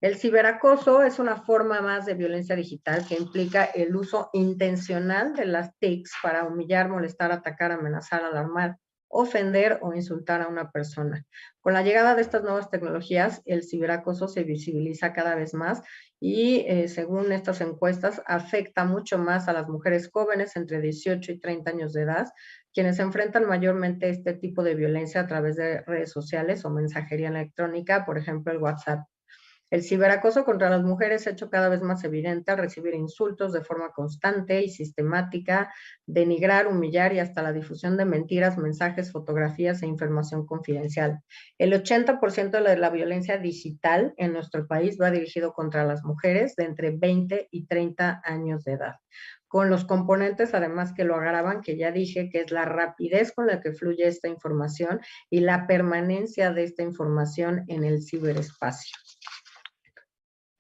Speaker 3: El ciberacoso es una forma más de violencia digital que implica el uso intencional de las TICs para humillar, molestar, atacar, amenazar, alarmar, ofender o insultar a una persona. Con la llegada de estas nuevas tecnologías, el ciberacoso se visibiliza cada vez más y, según estas encuestas, afecta mucho más a las mujeres jóvenes entre 18 y 30 años de edad, quienes enfrentan mayormente este tipo de violencia a través de redes sociales o mensajería electrónica, por ejemplo, el WhatsApp. El ciberacoso contra las mujeres se ha hecho cada vez más evidente al recibir insultos de forma constante y sistemática, denigrar, humillar y hasta la difusión de mentiras, mensajes, fotografías e información confidencial. El 80% de la violencia digital en nuestro país va dirigido contra las mujeres de entre 20 y 30 años de edad, con los componentes además que lo agravan, que ya dije, que es la rapidez con la que fluye esta información y la permanencia de esta información en el ciberespacio.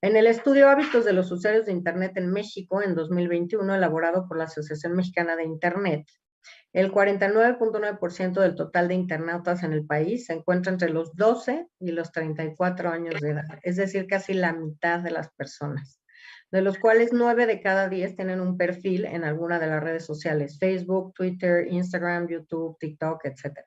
Speaker 3: En el estudio Hábitos de los usuarios de Internet en México en 2021, elaborado por la Asociación Mexicana de Internet, el 49.9% del total de internautas en el país se encuentra entre los 12 y los 34 años de edad, es decir, casi la mitad de las personas, de los cuales 9 de cada 10 tienen un perfil en alguna de las redes sociales, Facebook, Twitter, Instagram, YouTube, TikTok, etc.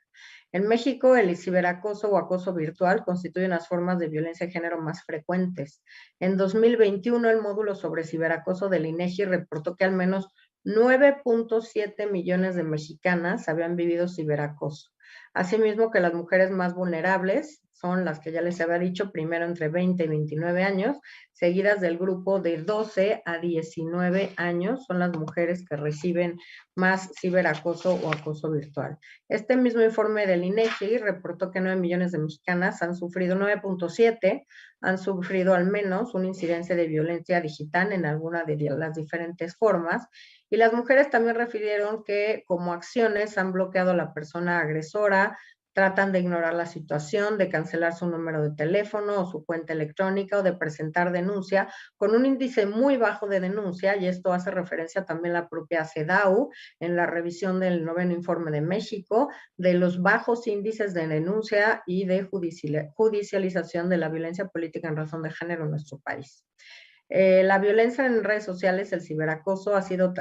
Speaker 3: En México, el ciberacoso o acoso virtual constituye unas formas de violencia de género más frecuentes. En 2021, el módulo sobre ciberacoso del INEGI reportó que al menos 9.7 millones de mexicanas habían vivido ciberacoso. Asimismo que las mujeres más vulnerables son las que ya les había dicho, primero entre 20 y 29 años, seguidas del grupo de 12 a 19 años, son las mujeres que reciben más ciberacoso o acoso virtual. Este mismo informe del INEGI reportó que 9 millones de mexicanas han sufrido, 9.7, han sufrido al menos una incidencia de violencia digital en alguna de las diferentes formas, y las mujeres también refirieron que como acciones han bloqueado a la persona agresora, tratan de ignorar la situación, de cancelar su número de teléfono o su cuenta electrónica o de presentar denuncia con un índice muy bajo de denuncia, y esto hace referencia también a la propia CEDAW en la revisión del 9º Informe de México de los bajos índices de denuncia y de judicialización de la violencia política en razón de género en nuestro país. La violencia en redes sociales, el ciberacoso, ha sido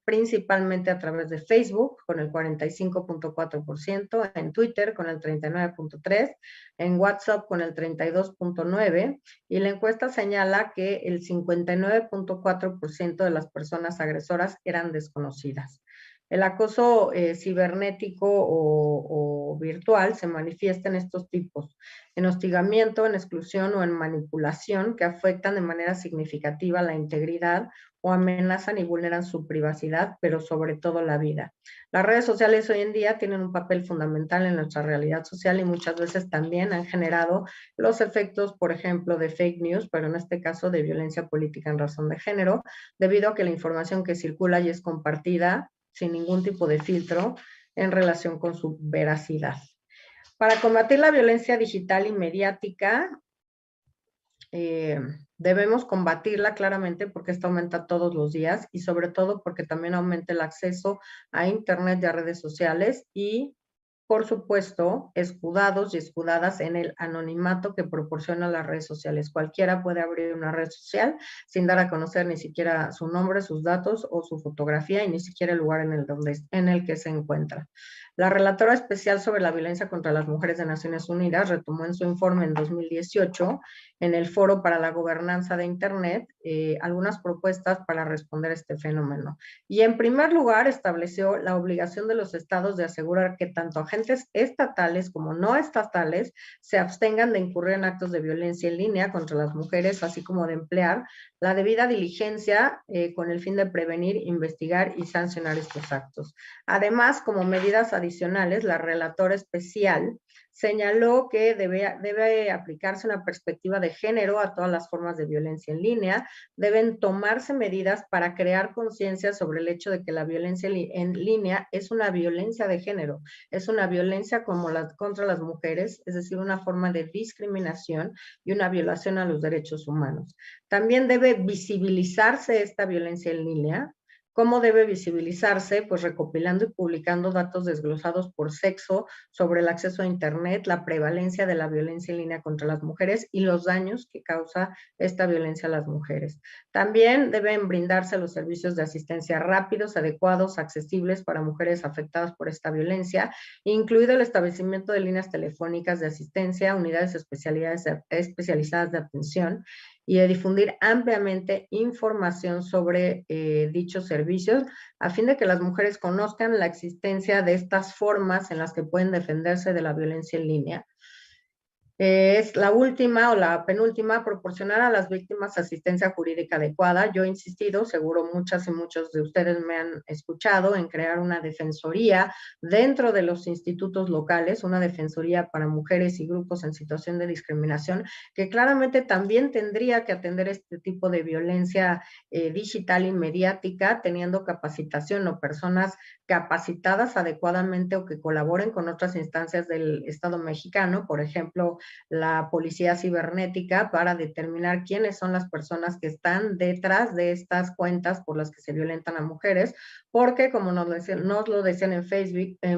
Speaker 3: principalmente a través de Facebook con el 45.4%, en Twitter con el 39.3%, en WhatsApp con el 32.9%, y la encuesta señala que el 59.4% de las personas agresoras eran desconocidas. El acoso cibernético o virtual se manifiesta en estos tipos: en hostigamiento, en exclusión o en manipulación, que afectan de manera significativa la integridad o amenazan y vulneran su privacidad, pero sobre todo la vida. Las redes sociales hoy en día tienen un papel fundamental en nuestra realidad social y muchas veces también han generado los efectos, por ejemplo, de fake news, pero en este caso de violencia política en razón de género, debido a que la información que circula y es compartida sin ningún tipo de filtro en relación con su veracidad. Para combatir la violencia digital y mediática, debemos combatirla claramente porque esto aumenta todos los días y sobre todo porque también aumenta el acceso a Internet y a redes sociales, y por supuesto, escudados y escudadas en el anonimato que proporciona las redes sociales. Cualquiera puede abrir una red social sin dar a conocer ni siquiera su nombre, sus datos o su fotografía y ni siquiera el lugar en el que se encuentra. La relatora especial sobre la violencia contra las mujeres de Naciones Unidas retomó en su informe en 2018 en el Foro para la Gobernanza de Internet algunas propuestas para responder a este fenómeno. Y en primer lugar estableció la obligación de los estados de asegurar que tanto agentes estatales como no estatales se abstengan de incurrir en actos de violencia en línea contra las mujeres, así como de emplear la debida diligencia con el fin de prevenir, investigar y sancionar estos actos. Además, como medidas adicionales, la relatora especial señaló que debe aplicarse una perspectiva de género a todas las formas de violencia en línea, deben tomarse medidas para crear conciencia sobre el hecho de que la violencia en línea es una violencia de género, es una violencia contra las mujeres, es decir, una forma de discriminación y una violación a los derechos humanos. También debe visibilizarse esta violencia en línea. ¿Cómo debe visibilizarse? Pues recopilando y publicando datos desglosados por sexo sobre el acceso a Internet, la prevalencia de la violencia en línea contra las mujeres y los daños que causa esta violencia a las mujeres. También deben brindarse los servicios de asistencia rápidos, adecuados, accesibles para mujeres afectadas por esta violencia, incluido el establecimiento de líneas telefónicas de asistencia, unidades especializadas de atención, y de difundir ampliamente información sobre dichos servicios a fin de que las mujeres conozcan la existencia de estas formas en las que pueden defenderse de la violencia en línea. Es la última o la penúltima, proporcionar a las víctimas asistencia jurídica adecuada. Yo he insistido, seguro muchas y muchos de ustedes me han escuchado, en crear una defensoría dentro de los institutos locales, una defensoría para mujeres y grupos en situación de discriminación, que claramente también tendría que atender este tipo de violencia digital y mediática, teniendo capacitación o personas capacitadas adecuadamente o que colaboren con otras instancias del Estado mexicano, por ejemplo, la policía cibernética, para determinar quiénes son las personas que están detrás de estas cuentas por las que se violentan a mujeres, porque como nos lo decían en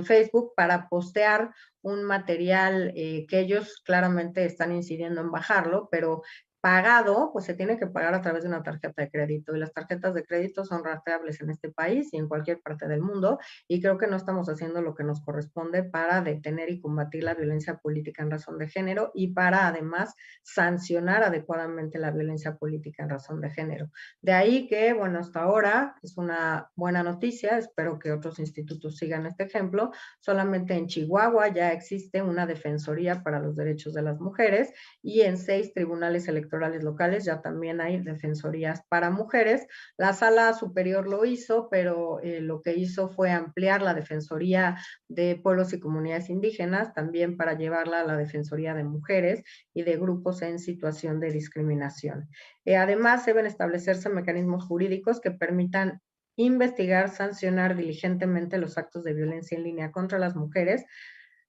Speaker 3: Facebook, para postear un material que ellos claramente están incidiendo en bajarlo, pero pagado, pues se tiene que pagar a través de una tarjeta de crédito, y las tarjetas de crédito son rastreables en este país y en cualquier parte del mundo, y creo que no estamos haciendo lo que nos corresponde para detener y combatir la violencia política en razón de género y para además sancionar adecuadamente la violencia política en razón de género. De ahí que, bueno, hasta ahora es una buena noticia, espero que otros institutos sigan este ejemplo. Solamente en Chihuahua ya existe una defensoría para los derechos de las mujeres, y en 6 tribunales electorales locales ya también hay defensorías para mujeres. La Sala Superior lo hizo, pero lo que hizo fue ampliar la Defensoría de Pueblos y Comunidades Indígenas también para llevarla a la Defensoría de Mujeres y de grupos en situación de discriminación. Además, deben establecerse mecanismos jurídicos que permitan investigar, sancionar diligentemente los actos de violencia en línea contra las mujeres,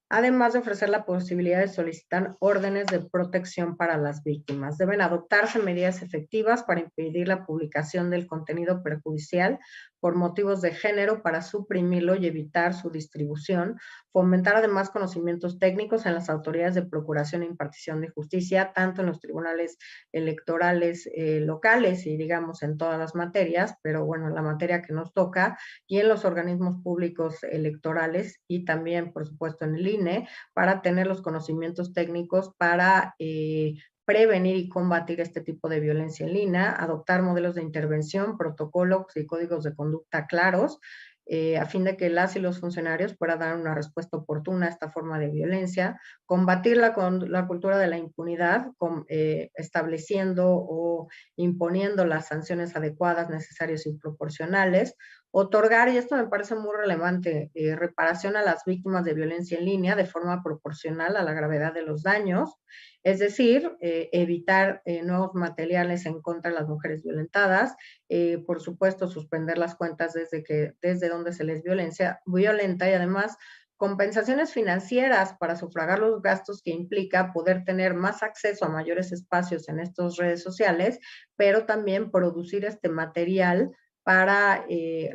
Speaker 3: además de ofrecer la posibilidad de solicitar órdenes de protección para las víctimas. Deben adoptarse medidas efectivas para impedir la publicación del contenido perjudicial por motivos de género, para suprimirlo y evitar su distribución, fomentar además conocimientos técnicos en las autoridades de procuración e impartición de justicia, tanto en los tribunales electorales locales y digamos en todas las materias, pero bueno, la materia que nos toca, y en los organismos públicos electorales, y también por supuesto en el INE, para tener los conocimientos técnicos para prevenir y combatir este tipo de violencia en línea, adoptar modelos de intervención, protocolos y códigos de conducta claros, a fin de que las y los funcionarios puedan dar una respuesta oportuna a esta forma de violencia, combatir la cultura de la impunidad, estableciendo o imponiendo las sanciones adecuadas, necesarias y proporcionales, otorgar, y esto me parece muy relevante, reparación a las víctimas de violencia en línea de forma proporcional a la gravedad de los daños, es decir, evitar nuevos materiales en contra de las mujeres violentadas, por supuesto, suspender las cuentas desde donde se les violenta, y además compensaciones financieras para sufragar los gastos que implica poder tener más acceso a mayores espacios en estas redes sociales, pero también producir este material para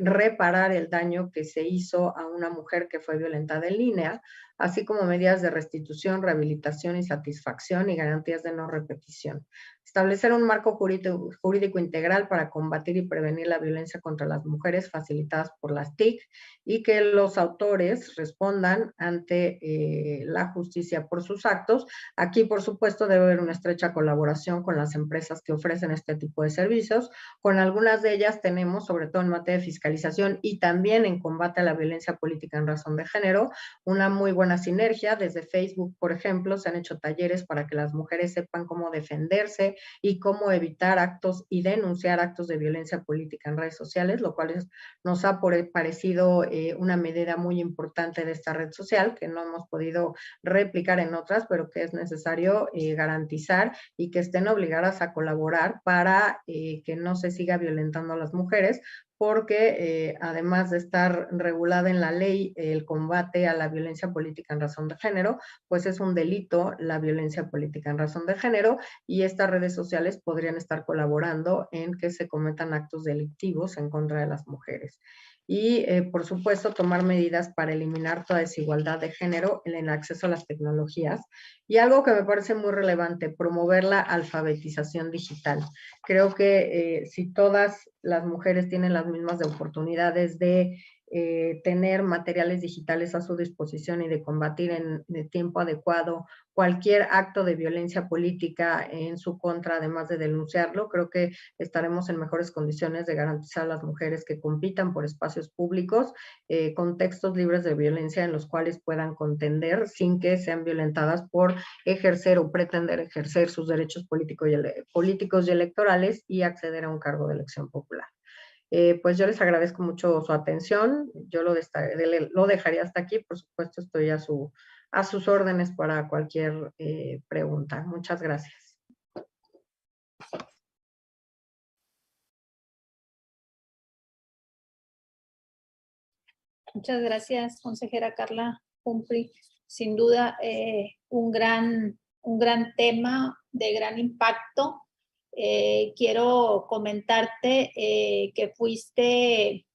Speaker 3: reparar el daño que se hizo a una mujer que fue violentada en línea. así como medidas de restitución, rehabilitación y satisfacción y garantías de no repetición. Establecer un marco jurídico integral para combatir y prevenir la violencia contra las mujeres facilitadas por las TIC y que los autores respondan ante la justicia por sus actos. Aquí, por supuesto, debe haber una estrecha colaboración con las empresas que ofrecen este tipo de servicios. Con algunas de ellas tenemos, sobre todo en materia de fiscalización y también en combate a la violencia política en razón de género, una muy buena sinergia. Desde Facebook, por ejemplo, se han hecho talleres para que las mujeres sepan cómo defenderse y cómo evitar actos y denunciar actos de violencia política en redes sociales, lo cual nos ha parecido una medida muy importante de esta red social, que no hemos podido replicar en otras, pero que es necesario garantizar y que estén obligadas a colaborar para que no se siga violentando a las mujeres, porque además de estar regulada en la ley el combate a la violencia política en razón de género, pues es un delito la violencia política en razón de género, y estas redes sociales podrían estar colaborando en que se cometan actos delictivos en contra de las mujeres. Y, por supuesto, tomar medidas para eliminar toda desigualdad de género en el acceso a las tecnologías. Y algo que me parece muy relevante, promover la alfabetización digital. Creo que si todas las mujeres tienen las mismas oportunidades de tener materiales digitales a su disposición y de combatir en tiempo adecuado cualquier acto de violencia política en su contra, además de denunciarlo, creo que estaremos en mejores condiciones de garantizar a las mujeres que compitan por espacios públicos, contextos libres de violencia en los cuales puedan contender sin que sean violentadas por ejercer o pretender ejercer sus derechos políticos y electorales y acceder a un cargo de elección popular. Pues yo les agradezco mucho su atención, yo lo dejaría hasta aquí, por supuesto estoy a sus órdenes para cualquier pregunta. Muchas gracias.
Speaker 2: Muchas gracias, consejera Carla Humphrey. Sin duda, un gran tema de gran impacto. Quiero comentarte que fuiste,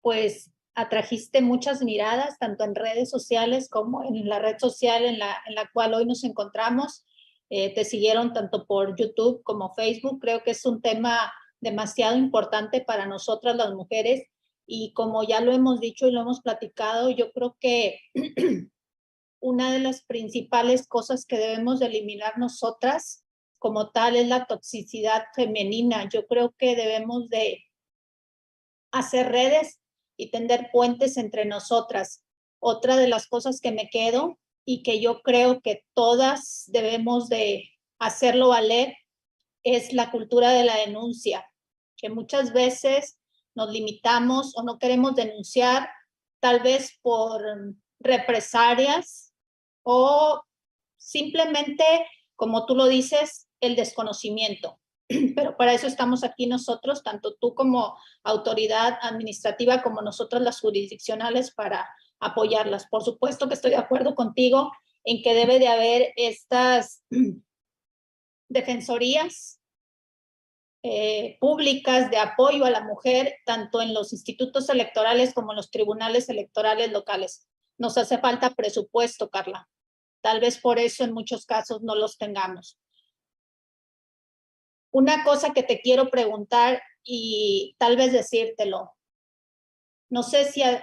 Speaker 2: pues, atrajiste muchas miradas, tanto en redes sociales como en la red social en la cual hoy nos encontramos. Te siguieron tanto por YouTube como Facebook. Creo que es un tema demasiado importante para nosotras las mujeres, y como ya lo hemos dicho y lo hemos platicado, yo creo que una de las principales cosas que debemos de eliminar nosotras como tal es la toxicidad femenina. Yo creo que debemos de hacer redes y tender puentes entre nosotras. Otra de las cosas que me quedo y que yo creo que todas debemos de hacerlo valer es la cultura de la denuncia, que muchas veces nos limitamos o no queremos denunciar, tal vez por represalias o simplemente, como tú lo dices, el desconocimiento. Pero para eso estamos aquí nosotros, tanto tú como autoridad administrativa como nosotros las jurisdiccionales, para apoyarlas. Por supuesto que estoy de acuerdo contigo en que debe de haber estas defensorías públicas de apoyo a la mujer, tanto en los institutos electorales como en los tribunales electorales locales. Nos hace falta presupuesto, Carla. Tal vez por eso en muchos casos no los tengamos. Una cosa que te quiero preguntar y tal vez decírtelo. No sé si a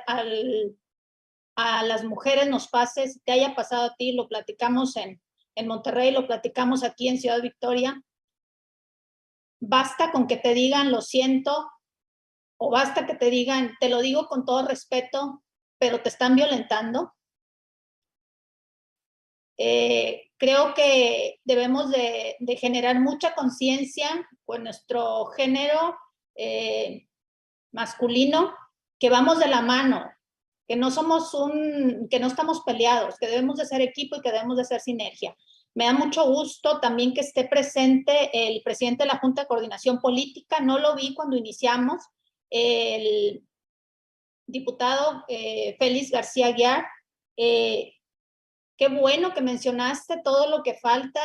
Speaker 2: las mujeres nos pase, si te haya pasado a ti, lo platicamos en Monterrey, lo platicamos aquí en Ciudad Victoria. Basta con que te digan lo siento, o basta que te digan te lo digo con todo respeto, pero te están violentando. Creo que debemos de generar mucha conciencia con nuestro género masculino, que vamos de la mano, que no estamos peleados, que debemos de ser equipo y que debemos de hacer sinergia. Me da mucho gusto también que esté presente el presidente de la Junta de Coordinación Política. No lo vi cuando iniciamos, el diputado Félix García Aguiar. Qué bueno que mencionaste todo lo que falta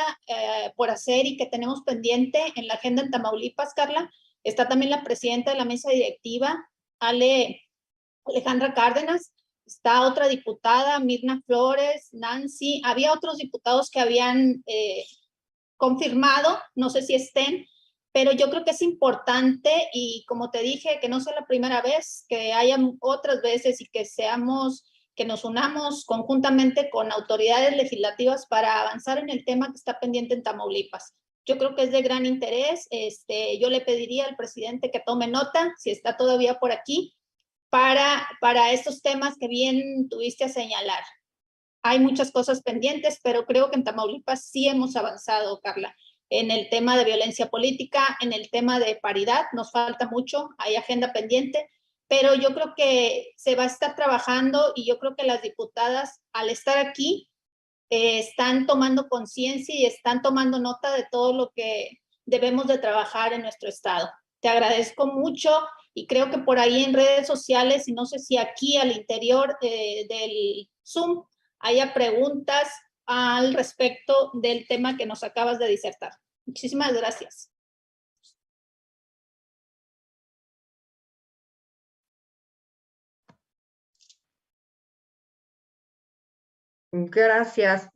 Speaker 2: por hacer y que tenemos pendiente en la agenda en Tamaulipas, Carla. Está también la presidenta de la mesa directiva, Alejandra Cárdenas. Está otra diputada, Mirna Flores, Nancy, había otros diputados que habían confirmado, no sé si estén, pero yo creo que es importante y como te dije, que no sea la primera vez, que hayan otras veces y que nos unamos conjuntamente con autoridades legislativas para avanzar en el tema que está pendiente en Tamaulipas. Yo creo que es de gran interés. Yo le pediría al presidente que tome nota, si está todavía por aquí, para estos temas que bien tuviste a señalar. Hay muchas cosas pendientes, pero creo que en Tamaulipas sí hemos avanzado, Carla, en el tema de violencia política, en el tema de paridad, nos falta mucho, hay agenda pendiente, pero yo creo que se va a estar trabajando y yo creo que las diputadas, al estar aquí, están tomando conciencia y están tomando nota de todo lo que debemos de trabajar en nuestro estado. Te agradezco mucho y creo que por ahí en redes sociales, y no sé si aquí al interior del Zoom, haya preguntas al respecto del tema que nos acabas de disertar. Muchísimas gracias.
Speaker 3: Gracias.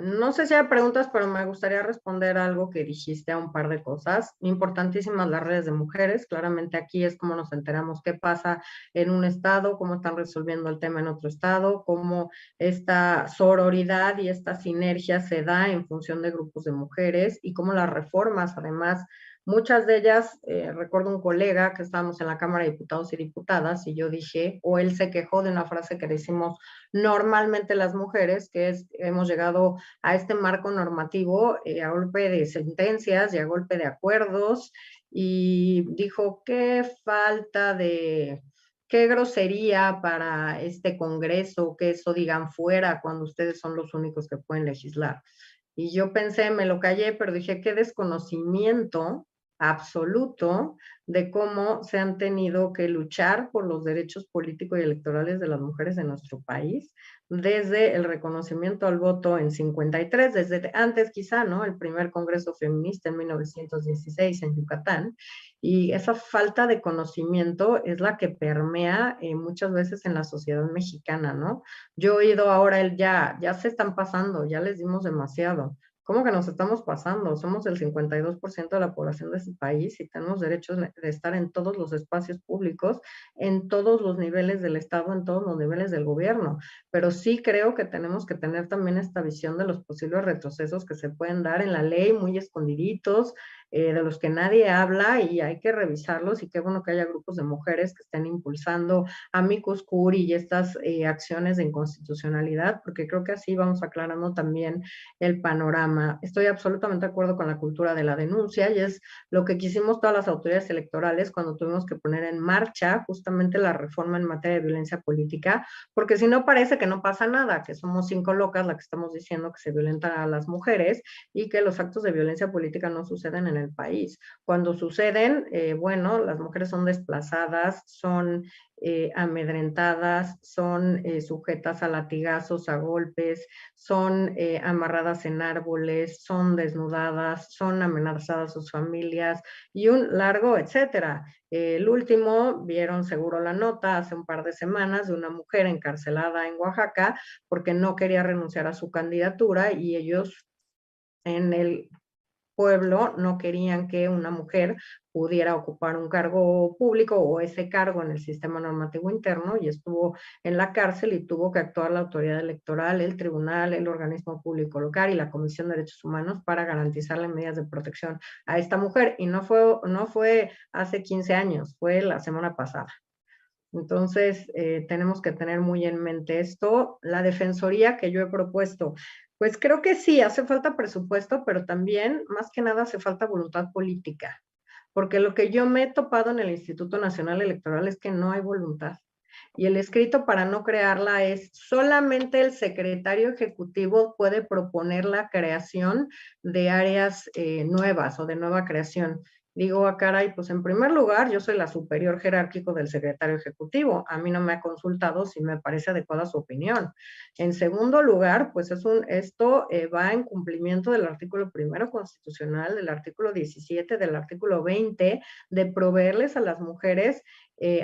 Speaker 3: No sé si hay preguntas, pero me gustaría responder algo que dijiste, a un par de cosas. Importantísimas las redes de mujeres. Claramente aquí es como nos enteramos qué pasa en un estado, cómo están resolviendo el tema en otro estado, cómo esta sororidad y esta sinergia se da en función de grupos de mujeres y cómo las reformas, además, muchas de ellas, recuerdo un colega que estábamos en la Cámara de Diputados y Diputadas y yo dije, o él se quejó de una frase que decimos normalmente las mujeres, que es, hemos llegado a este marco normativo a golpe de sentencias y a golpe de acuerdos, y dijo, qué falta de... qué grosería para este Congreso que eso digan fuera cuando ustedes son los únicos que pueden legislar. Y yo pensé, me lo callé, pero dije, qué desconocimiento absoluto de cómo se han tenido que luchar por los derechos políticos y electorales de las mujeres en nuestro país, desde el reconocimiento al voto en 53, desde antes quizá, ¿no? El primer Congreso Feminista en 1916 en Yucatán, y esa falta de conocimiento es la que permea muchas veces en la sociedad mexicana, ¿no? Yo he oído ahora ya se están pasando, ya les dimos demasiado. ¿Cómo que nos estamos pasando? Somos el 52% de la población de este país y tenemos derechos de estar en todos los espacios públicos, en todos los niveles del Estado, en todos los niveles del gobierno. Pero sí creo que tenemos que tener también esta visión de los posibles retrocesos que se pueden dar en la ley, muy escondiditos, de los que nadie habla, y hay que revisarlos, y qué bueno que haya grupos de mujeres que estén impulsando amicus curiae y estas acciones de inconstitucionalidad, porque creo que así vamos aclarando también el panorama. Estoy absolutamente de acuerdo con la cultura de la denuncia, y es lo que quisimos todas las autoridades electorales cuando tuvimos que poner en marcha justamente la reforma en materia de violencia política, porque si no parece que no pasa nada, que somos 5 locas las que estamos diciendo que se violentan a las mujeres y que los actos de violencia política no suceden en el país. Cuando suceden, bueno, las mujeres son desplazadas, son amedrentadas, son sujetas a latigazos, a golpes, son amarradas en árboles, son desnudadas, son amenazadas sus familias y un largo etcétera. El último, vieron seguro la nota hace un par de semanas de una mujer encarcelada en Oaxaca porque no quería renunciar a su candidatura, y ellos en el pueblo no querían que una mujer pudiera ocupar un cargo público o ese cargo en el sistema normativo interno, y estuvo en la cárcel y tuvo que actuar la autoridad electoral, el tribunal, el organismo público local y la Comisión de Derechos Humanos para garantizarle medidas de protección a esta mujer, y no fue hace 15 años, fue la semana pasada. Entonces, tenemos que tener muy en mente esto. La defensoría que yo he propuesto, pues creo que sí, hace falta presupuesto, pero también, más que nada, hace falta voluntad política. Porque lo que yo me he topado en el Instituto Nacional Electoral es que no hay voluntad. Y el escrito para no crearla es solamente el secretario ejecutivo puede proponer la creación de áreas nuevas o de nueva creación. Digo, caray, pues en primer lugar, yo soy la superior jerárquico del secretario ejecutivo. A mí no me ha consultado si me parece adecuada su opinión. En segundo lugar, pues esto va en cumplimiento del artículo 1 constitucional, del artículo 17, del artículo 20, de proveerles a las mujeres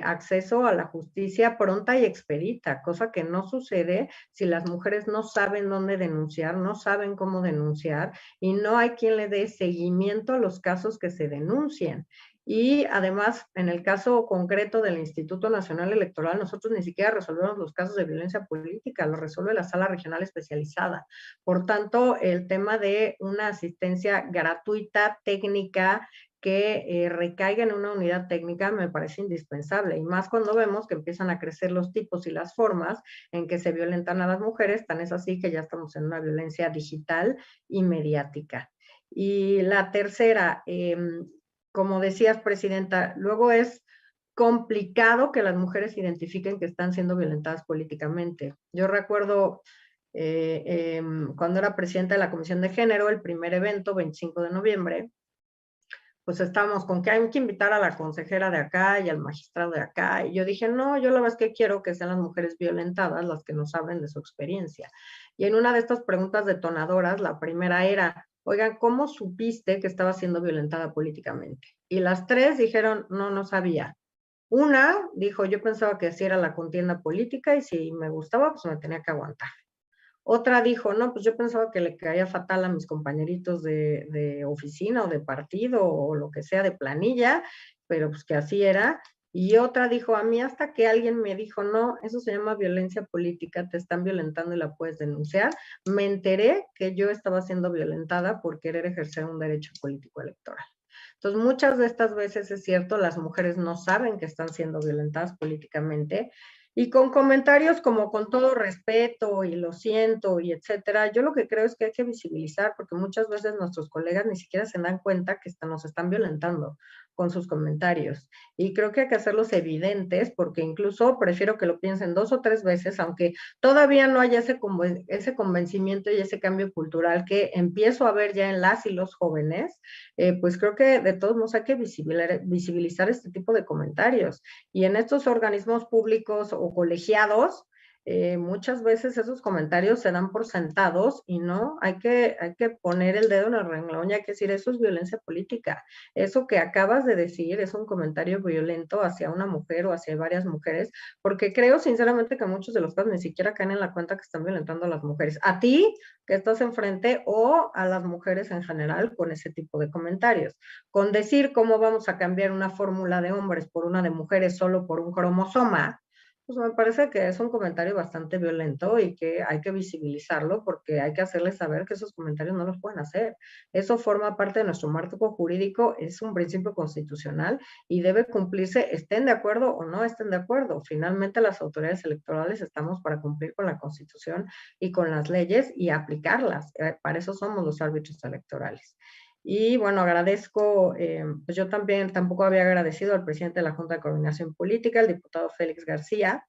Speaker 3: acceso a la justicia pronta y expedita, cosa que no sucede si las mujeres no saben dónde denunciar, no saben cómo denunciar y no hay quien le dé seguimiento a los casos que se denuncien. Y además, en el caso concreto del Instituto Nacional Electoral, nosotros ni siquiera resolvemos los casos de violencia política, lo resuelve la Sala Regional Especializada. Por tanto, el tema de una asistencia gratuita, técnica, que recaiga en una unidad técnica me parece indispensable, y más cuando vemos que empiezan a crecer los tipos y las formas en que se violentan a las mujeres, tan es así que ya estamos en una violencia digital y mediática. Y la tercera, como decías, Presidenta, luego es complicado que las mujeres identifiquen que están siendo violentadas políticamente. Yo recuerdo cuando era presidenta de la Comisión de Género, el primer evento, 25 de noviembre, pues estábamos con que hay que invitar a la consejera de acá y al magistrado de acá, y yo dije, no, yo la verdad es que quiero que sean las mujeres violentadas las que nos hablen de su experiencia. Y en una de estas preguntas detonadoras, la primera era, oigan, ¿cómo supiste que estaba siendo violentada políticamente? Y las tres dijeron, no, no sabía. Una dijo, yo pensaba que así era la contienda política y si me gustaba, pues me tenía que aguantar. Otra dijo, no, pues yo pensaba que le caía fatal a mis compañeritos de oficina o de partido o lo que sea de planilla, pero pues que así era. Y otra dijo, a mí hasta que alguien me dijo, no, eso se llama violencia política, te están violentando y la puedes denunciar, me enteré que yo estaba siendo violentada por querer ejercer un derecho político electoral. Entonces, muchas de estas veces es cierto, las mujeres no saben que están siendo violentadas políticamente, y con comentarios como con todo respeto y lo siento y etcétera, yo lo que creo es que hay que visibilizar, porque muchas veces nuestros colegas ni siquiera se dan cuenta que nos están violentando con sus comentarios. Y creo que hay que hacerlos evidentes, porque incluso prefiero que lo piensen 2 o 3 veces, aunque todavía no haya ese convencimiento y ese cambio cultural que empiezo a ver ya en las y los jóvenes, pues creo que de todos modos hay que visibilizar este tipo de comentarios. Y en estos organismos públicos o colegiados, muchas veces esos comentarios se dan por sentados y no, hay que poner el dedo en el renglón y hay que decir, eso es violencia política. Eso que acabas de decir es un comentario violento hacia una mujer o hacia varias mujeres, porque creo sinceramente que muchos de los casos ni siquiera caen en la cuenta que están violentando a las mujeres. A ti, que estás enfrente, o a las mujeres en general con ese tipo de comentarios. Con decir cómo vamos a cambiar una fórmula de hombres por una de mujeres solo por un cromosoma, pues me parece que es un comentario bastante violento y que hay que visibilizarlo porque hay que hacerles saber que esos comentarios no los pueden hacer. Eso forma parte de nuestro marco jurídico, es un principio constitucional y debe cumplirse, estén de acuerdo o no estén de acuerdo. Finalmente las autoridades electorales estamos para cumplir con la Constitución y con las leyes y aplicarlas. Para eso somos los árbitros electorales. Y bueno, agradezco, pues yo también tampoco había agradecido al presidente de la Junta de Coordinación Política, el diputado Félix García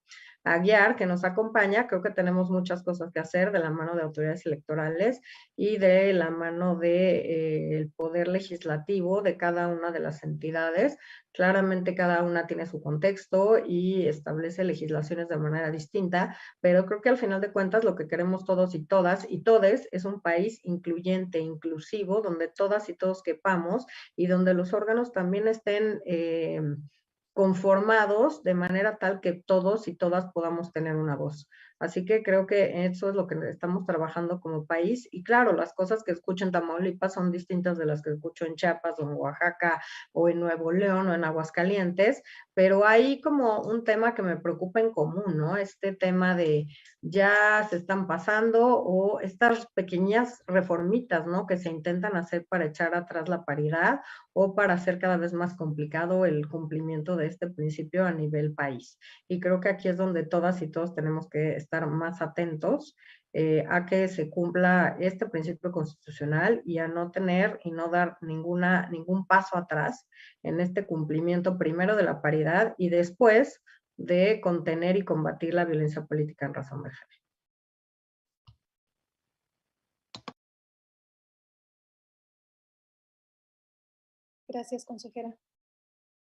Speaker 3: Aguiar, que nos acompaña. Creo que tenemos muchas cosas que hacer de la mano de autoridades electorales y de la mano del poder legislativo de cada una de las entidades. Claramente cada una tiene su contexto y establece legislaciones de manera distinta, pero creo que al final de cuentas lo que queremos todos y todas y todes es un país incluyente, inclusivo, donde todas y todos quepamos y donde los órganos también estén conformados de manera tal que todos y todas podamos tener una voz. Así que creo que eso es lo que estamos trabajando como país. Y claro, las cosas que escucho en Tamaulipas son distintas de las que escucho en Chiapas o en Oaxaca o en Nuevo León o en Aguascalientes, pero hay como un tema que me preocupa en común, ¿no? Este tema de ya se están pasando o estas pequeñas reformitas, ¿no? Que se intentan hacer para echar atrás la paridad o para hacer cada vez más complicado el cumplimiento de este principio a nivel país. Y creo que aquí es donde todas y todos tenemos que estar más atentos a que se cumpla este principio constitucional y a no tener y no dar ningún paso atrás en este cumplimiento primero de la paridad y después de contener y combatir la violencia política en razón de género.
Speaker 2: Gracias, consejera.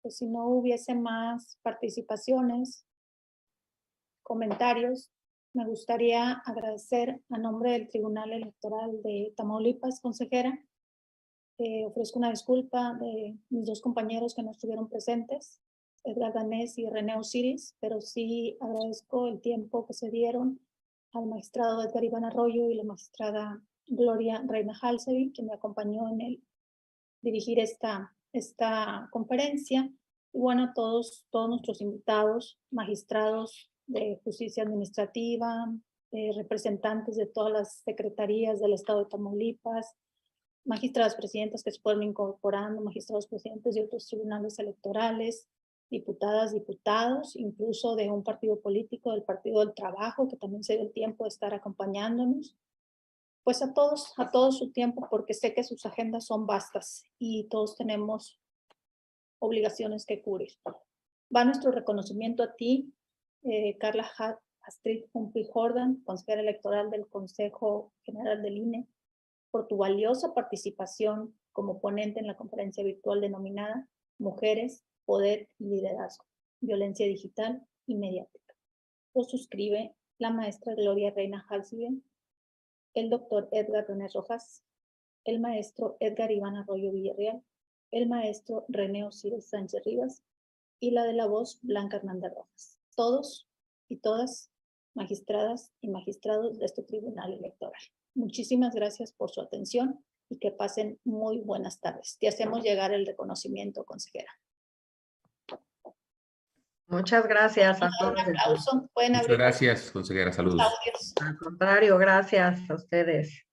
Speaker 2: Pues si no hubiese más participaciones, comentarios, me gustaría agradecer a nombre del Tribunal Electoral de Tamaulipas, consejera. Ofrezco una disculpa de mis 2 compañeros que no estuvieron presentes. Edgar Danés y René Osiris, pero sí agradezco el tiempo que se dieron al magistrado Edgar Iván Arroyo y la magistrada Gloria Reina Halsevi, que me acompañó en el dirigir esta conferencia. Y bueno, todos nuestros invitados, magistrados de justicia administrativa, representantes de todas las secretarías del estado de Tamaulipas, magistradas presidentas que se fueron incorporando, magistrados presidentes de otros tribunales electorales, diputadas, diputados, incluso de un partido político, del Partido del Trabajo, que también se dio el tiempo de estar acompañándonos. Pues a todos su tiempo, porque sé que sus agendas son vastas y todos tenemos obligaciones que cubrir. Va nuestro reconocimiento a ti, Carla Astrid Humphrey Jordan, consejera electoral del Consejo General del INE, por tu valiosa participación como ponente en la conferencia virtual denominada Mujeres, Poder y Liderazgo, Violencia Digital y Mediática. Lo suscribe la maestra Gloria Reina Halsevi, el doctor Edgar Danés Rojas, el maestro Edgar Iván Arroyo Villarreal, el maestro René Osiris Sánchez Rivas y la de la voz Blanca Hernández Rojas. Todos y todas magistradas y magistrados de este tribunal electoral. Muchísimas gracias por su atención y que pasen muy buenas tardes. Te hacemos llegar el reconocimiento, consejera.
Speaker 3: Muchas gracias a todos.
Speaker 2: Un aplauso. Pueden
Speaker 7: Muchas
Speaker 2: abrir
Speaker 7: gracias, consejera. Saludos.
Speaker 2: audios.
Speaker 3: Al contrario, gracias a ustedes.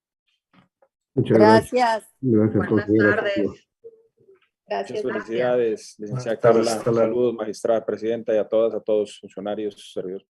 Speaker 8: Muchas gracias.
Speaker 9: Gracias.
Speaker 8: Gracias,
Speaker 3: Buenas
Speaker 8: consejera.
Speaker 3: tardes.
Speaker 2: Gracias.
Speaker 10: Muchas felicidades, licenciada
Speaker 8: Buenas tardes.
Speaker 10: Carla.
Speaker 8: Hasta luego.
Speaker 10: Saludos, magistrada presidenta, y a todos, funcionarios, servidores.